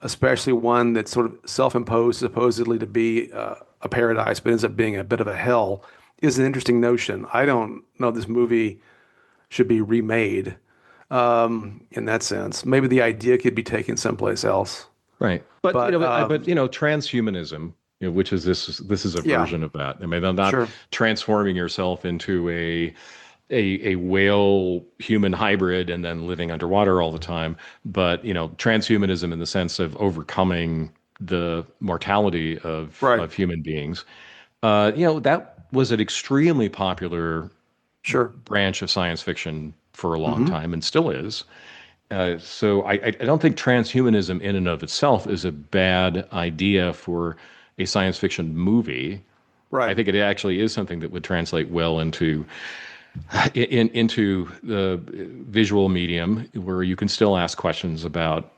especially one that's sort of self-imposed, supposedly to be a paradise, but ends up being a bit of a hell, is an interesting notion. I don't know if this movie should be remade in that sense. Maybe the idea could be taken someplace else. Right. But But transhumanism, which is this is a yeah, version of that. I mean, I'm not sure. transforming yourself into a whale human hybrid and then living underwater all the time, but transhumanism in the sense of overcoming the mortality Right. of human beings. That was an extremely popular Sure. branch of science fiction for a long Hmm. time and still is. So I don't think transhumanism in and of itself is a bad idea for a science fiction movie. I Right. think it actually is something that would translate well into the visual medium, where you can still ask questions about,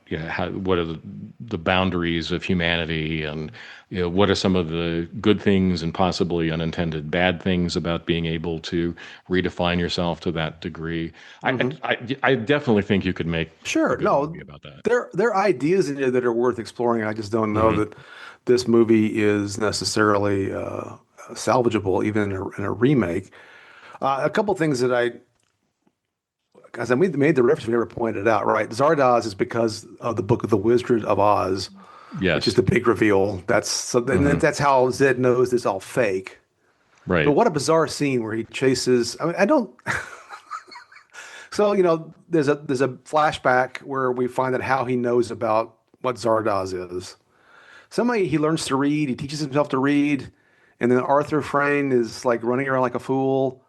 what are the boundaries of humanity, and what are some of the good things and possibly unintended bad things about being able to redefine yourself to that degree. Hmm. I definitely think you could make a Sure. good movie No, about that. there are ideas in there that are worth exploring. I just don't know Hmm. that this movie is necessarily salvageable, even in a remake. A couple things that as I made the reference, we never pointed out, right? Zardoz is because of the Book of the Wizard of Oz. which is Yes. the big reveal. And Hmm. that's how Zed knows it's all fake. But Right. what a bizarre scene where he chases. I mean, I don't. So, there's a flashback where we find out how he knows about what Zardoz is. Somebody he learns to read, he teaches himself to read, and then Arthur Frayne is like running around like a fool.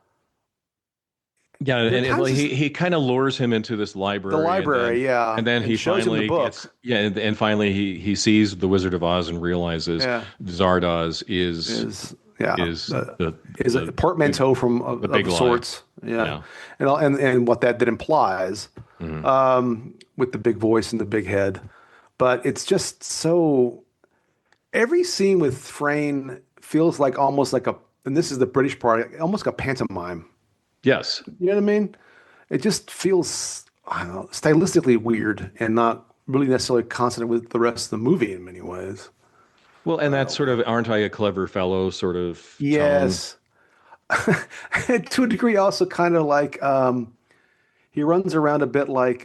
Yeah, There are well, times he kind of lures him into this the library, library, yeah, and then and he shows him the finally gets book. yeah, and finally he sees the Wizard of Oz and realizes Yeah, Zardoz is is yeah, is the is a the portmanteau from the big of lie. sorts. Yeah, Yeah. and what that implies Hmm. with the big voice and the big head. But it's just so every scene with Frayne feels like almost like a, and this is the British part, almost like a pantomime. Yes. You know what I mean? It just feels, I don't know, stylistically weird and not really necessarily consonant with the rest of the movie in many ways. Well, and that sort of "aren't I a clever fellow" sort of tone. Yes. To a degree, also kind of like he runs around a bit like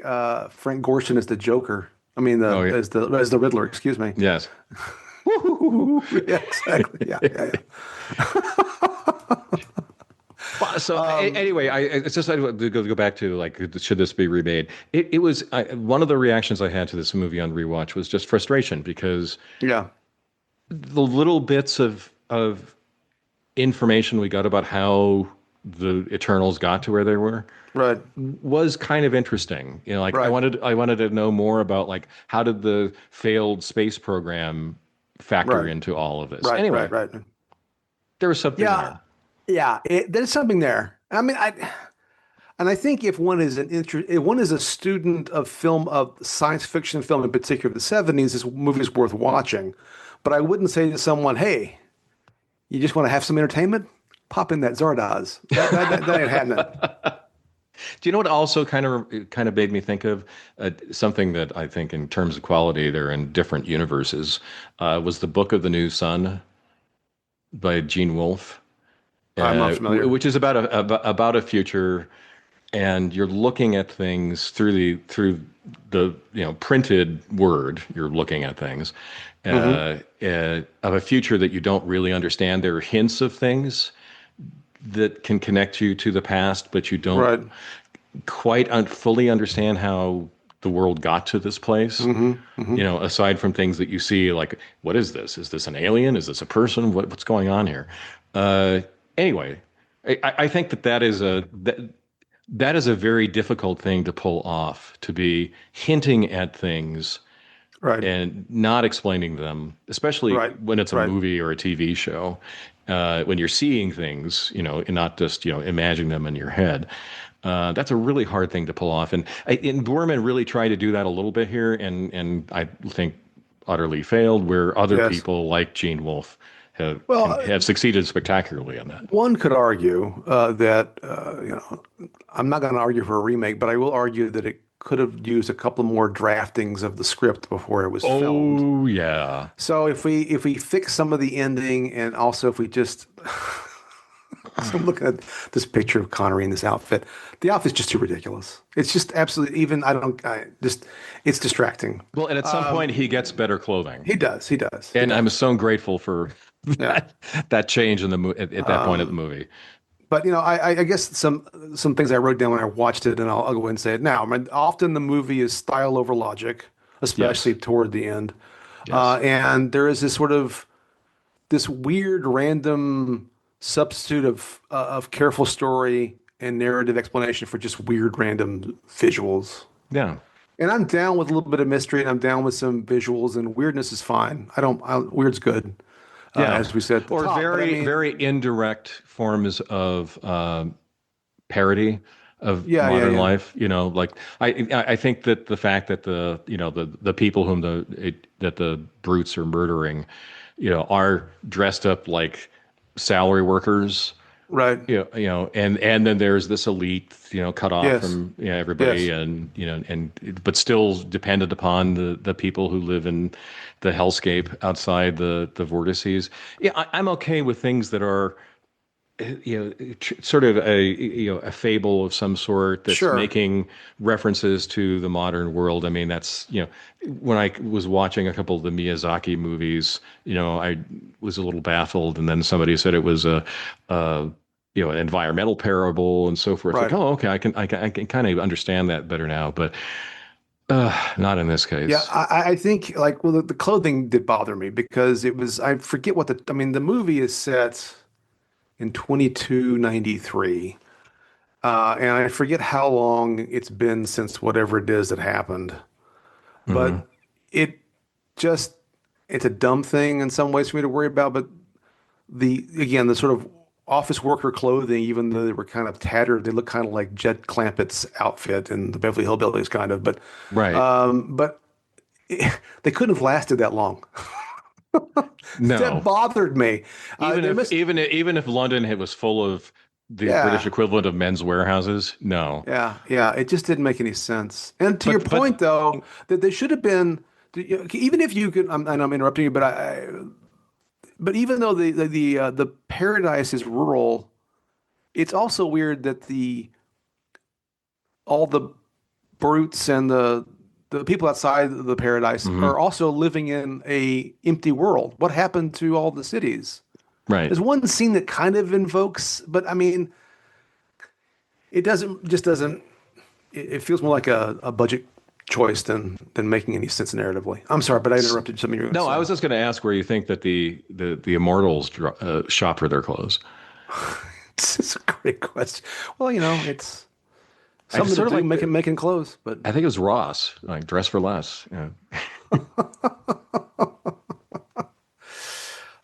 Frank Gorshin as the Joker. I mean, Oh yeah. as the Riddler. Excuse me. Yes. Yeah, exactly. Yeah, yeah, Well, so yeah. anyway, it's just I to go back to like, should this be remade? It was one of the reactions I had to this movie on rewatch was just frustration because Yeah. the little bits of information we got about how the Eternals got to where they were Right. was kind of interesting. You know, like Right. I wanted to know more about like how did the failed space program factor Right. into all of this. Right. Anyway, Right. Right. there was something Yeah. there. Yeah. There's something there. I mean, and I think if one is a student of film, of science fiction film in particular, the '70s, this movie is worth watching. But I wouldn't say to someone, "Hey, you just want to have some entertainment? Pop in that Zardoz." That ain't happening. Do you know what also kind of made me think of something that I think in terms of quality they're in different universes was the Book of the New Sun by Gene Wolfe, I'm not familiar. which is about a future, and you're looking at things through the printed word. You're looking at things Hmm. of a future that you don't really understand. There are hints of things that can connect you to the past, but you don't Right. quite fully understand how the world got to this place. Hmm. Hmm. Aside from things that you see, like, what is this? Is this an alien? Is this a person? What's going on here? Uh, anyway, I think that is a very difficult thing to pull off, to be hinting at things Right. and not explaining them, especially Right. when it's a Right. movie or a TV show. When you're seeing things, and not just imagining them in your head. That's a really hard thing to pull off, and Boorman really tried to do that a little bit here, and I think utterly failed. Where other Yes. people like Gene Wolfe Well, have succeeded spectacularly on that. one could argue that I'm not going to argue for a remake, but I will argue that it could have used a couple more draftings of the script before it was filmed. Oh yeah, So if we fix some of the ending, and also if we just so I'm looking at this picture of Connery in this outfit. The outfit's just too ridiculous. It's just absolutely even I just it's distracting. well, and at some point he gets better clothing, He does. He does. He and I'm does. so grateful for Yeah. that change in at that point of the movie. But I guess some things I wrote down when I watched it, and I'll go ahead and say it now. I mean, often the movie is style over logic, Yes, especially toward the end, yes, and there is this weird random substitute of careful story and narrative explanation for just weird random visuals. yeah. And I'm down with a little bit of mystery, and I'm down with some visuals, and weirdness is fine. Weird's good, Yeah, as we said at the or top. But I very, mean, very indirect forms of parody of yeah, yeah, modern yeah. life. Like I think that the fact that the people whom that the brutes are murdering, are dressed up like salary workers. Right. And then there's this elite, cut off Yes. from everybody, Yes. and but still dependent upon the people who live in the hellscape outside the vortices. Yeah, I'm okay with things that are sort of a fable of some sort that's Sure. making references to the modern world. I mean, that's, when I was watching a couple of the Miyazaki movies, I was a little baffled, and then somebody said it was a an environmental parable and so forth. Like, Right. oh, okay, I can kind of understand that better now, but not in this Yeah, case. I think like well the clothing did bother me because it was I forget what the I mean the movie is set in 2293. And I forget how long it's been since whatever it is that happened. Hmm. But it just it's a dumb thing in some ways for me to worry about, but the sort of office worker clothing, even though they were kind of tattered, they look kind of like Jed Clampett's outfit in the Beverly Hillbillies kind of, Right. but they couldn't have lasted that long. That No. bothered me. Even They if must, London was full of the British yeah, equivalent of men's warehouses, no. yeah. It just didn't make any sense. And to your But point, though, that they should have been, even if you could, and I'm interrupting you, but even though the paradise is rural, it's also weird that the all the brutes and the people outside the paradise mhm, are also living in a empty world. What happened to all the cities? right. There's one scene that kind of invokes, but I mean, it doesn't. It feels more like a budget choice than making any sense narratively. I'm sorry, but I interrupted something you were going to No, I say. was just going to ask where you think that the immortals shop for their clothes. This is a great question. Well, it's I something to sort of do, like making clothes, but I think it was Ross, like dress for less. Yeah.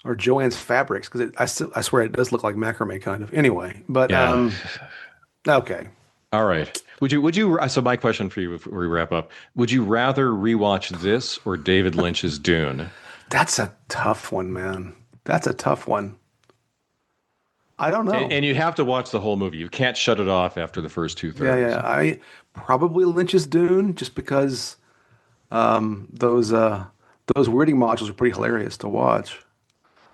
or Joanne's fabrics because I swear it does look like macrame kind of. Anyway, but Yeah. okay. All right. Would you so my question for you before we wrap up, would you rather rewatch this or David Lynch's Dune? That's a tough one, man. That's a tough one. I don't And, know. and you have to watch the whole movie. You can't shut it off after the first two Yeah, thirds. yeah. I probably Lynch's Dune just because those wording modules are pretty hilarious to watch.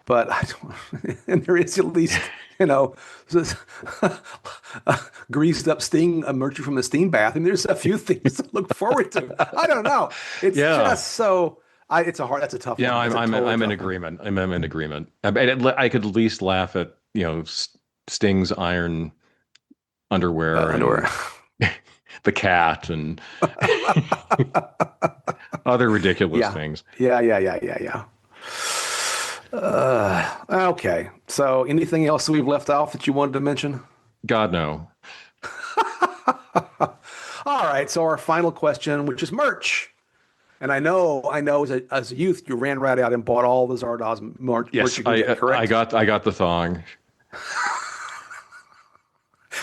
But I don't, and there is at least, this, greased up Sting emerging from the steam bath, and there's a few things to look forward to. I don't know. It's Yeah. just so. It's a hard. That's a tough Yeah, one. I'm That's a I'm total I'm in tough one. agreement. I'm in agreement. I could at least laugh at, Sting's iron underwear and Underwear. the cat and other ridiculous Yeah. things. Yeah. Okay. So, anything else we've left off that you wanted to mention? God no. All right. So, our final question, which is merch. And I know, as a youth, you ran right out and bought all the Zardoz merch Yes, you can get, I correct? got the thong.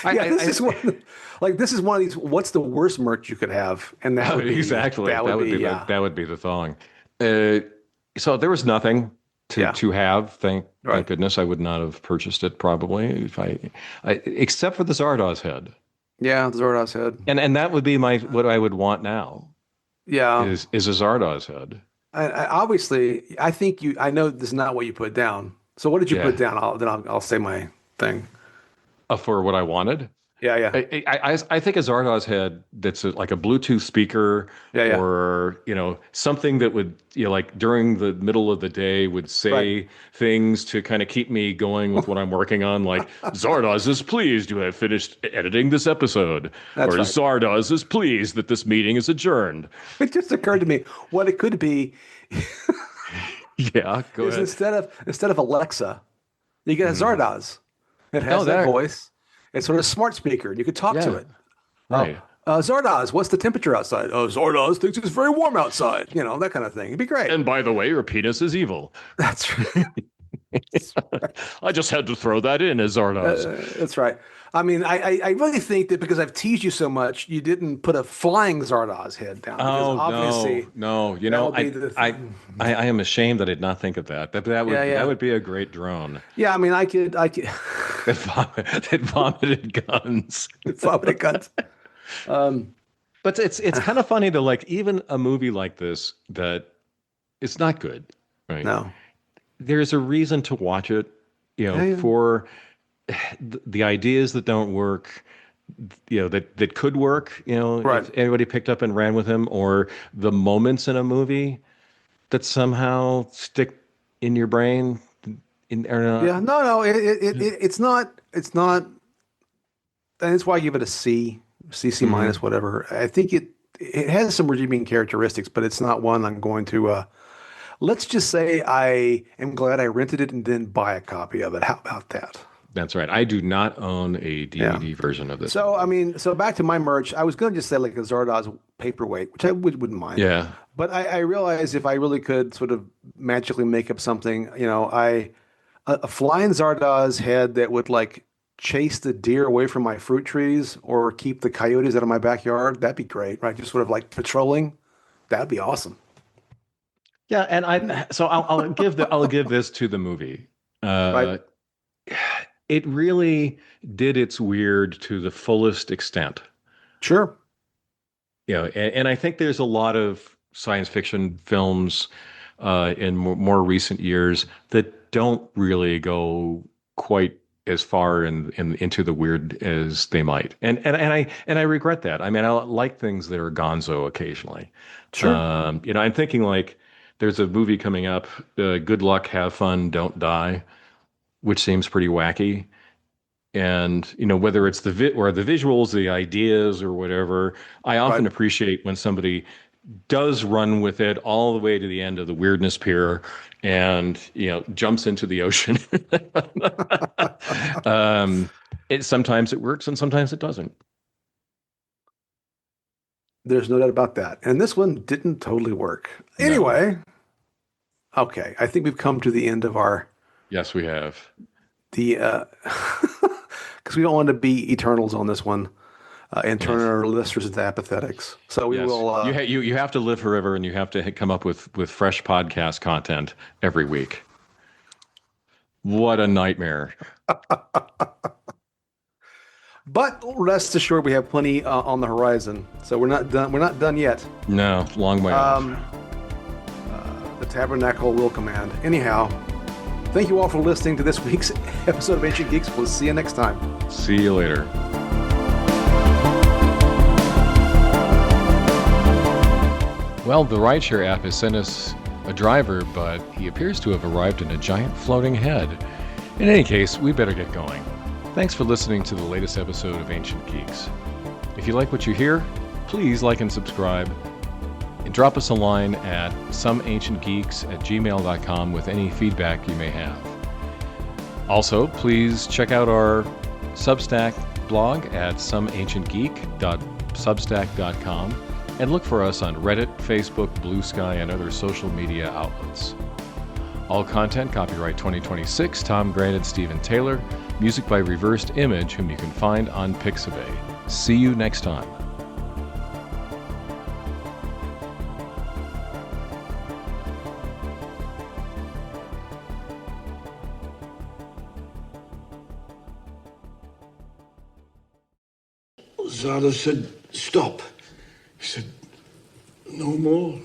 Yeah, this I is this is one of these. What's the worst merch you could have? And that would be exactly. yeah, That would be the thong. Uh, so there was nothing yeah, to have. Thank right, goodness I would not have purchased it probably if except for the Zardoz head. yeah. The Zardoz head, And that would be my what I would want now yeah. is a Zardoz head. Obviously, I think you. I know this is not what you put down. So what did you put Yeah. down? I'll say my thing. For what I wanted. Yeah, yeah, I think a Zardoz head that's like a Bluetooth speaker yeah. or, something that would, like during the middle of the day would Right. say things to kind of keep me going with what I'm working on. Like Zardoz is pleased you have finished editing this episode, or That's right. Zardoz is pleased that this meeting is adjourned. It just occurred to me what it could be Yeah, go is ahead. instead of Alexa, you get a Mhm. Zardoz. It Oh, has that there. voice. It's sort of a smart speaker. You could talk to Yeah, it. Oh, right. Zardoz, what's the temperature outside? Oh, Zardoz thinks it's very warm outside. That kind of thing. It'd be great. And by the way, your penis is evil. That's right. I just had to throw that in as Zardoz. That's right. I mean, I really think that because I've teased you so much, you didn't put a flying Zardoz head down because Oh no, obviously no! that would be the I, thing. I am ashamed that I did not think of that. Yeah, That yeah, would be a great drone yeah. I mean, I could that vomited guns. vomited guns. Um, But it's kind of funny to like even a movie like this that it's not good, right? no. There's a reason to watch it, Yeah, yeah. for the ideas that don't work, that could work, Right. if everybody picked up and ran with him, or the moments in a movie that somehow stick in your brain, or not. Yeah. No, no, it's not, and that's why I give it a C, C Mhm. minus, whatever. I think it has some redeeming characteristics, but it's not one I'm going to, let's just say I am glad I rented it and didn't buy a copy of it. How about that? That's right. I do not own a Yeah. DVD version of this So, I movie. mean, so back to my merch, I was going to just say like a Zardoz paperweight, which I wouldn't mind. Yeah. But I realized if I really could sort of magically make up something, a flying Zardoz head that would like chase the deer away from my fruit trees or keep the coyotes out of my backyard, that'd be great, right? Just sort of like patrolling. That'd be awesome. Yeah, and I'll give this to the movie. Right? Uh, it really did its weird to the fullest extent. Sure. And I think there's a lot of science fiction films in more recent years that don't really go quite as far into the weird as they might, and I regret that. I mean, I like things that are gonzo occasionally. Sure. I'm thinking like there's a movie coming up, Good Luck, Have Fun, Don't Die, which seems pretty wacky. And whether it's or the visuals, the ideas, or whatever, I Right. often appreciate when somebody does run with it all the way to the end of the weirdness pier and jumps into the ocean. um, sometimes it works and sometimes it doesn't. There's no doubt about that. And this one didn't totally work. No. Anyway, okay, I think we've come to the end of our Yes, we have. the because we don't want to be eternals on this one and turn Yes. our listeners into apathetics. So we Yes. will. You have to live forever, and you have to come up with fresh podcast content every week. What a nightmare. But rest assured, we have plenty on the horizon. So we're not done. We're not done yet. No, long way off. Um, the tabernacle will command. Anyhow, thank you all for listening to this week's episode of Ancient Geeks. We'll see you next time. See you later. Well, the rideshare app has sent us a driver, but he appears to have arrived in a giant floating head. In any case, we better get going. Thanks for listening to the latest episode of Ancient Geeks. If you like what you hear, please like and subscribe, and drop us a line at someancientgeeks@gmail.com with any feedback you may have. Also, please check out our Substack blog at someancientgeek.substack.com and look for us on Reddit, Facebook, Blue Sky, and other social media outlets. All content copyright 2026, Tom Grant and Stephen Taylor. Music by Reversed Image, whom you can find on Pixabay. See you next time. Zardoz said, stop. He said, no more.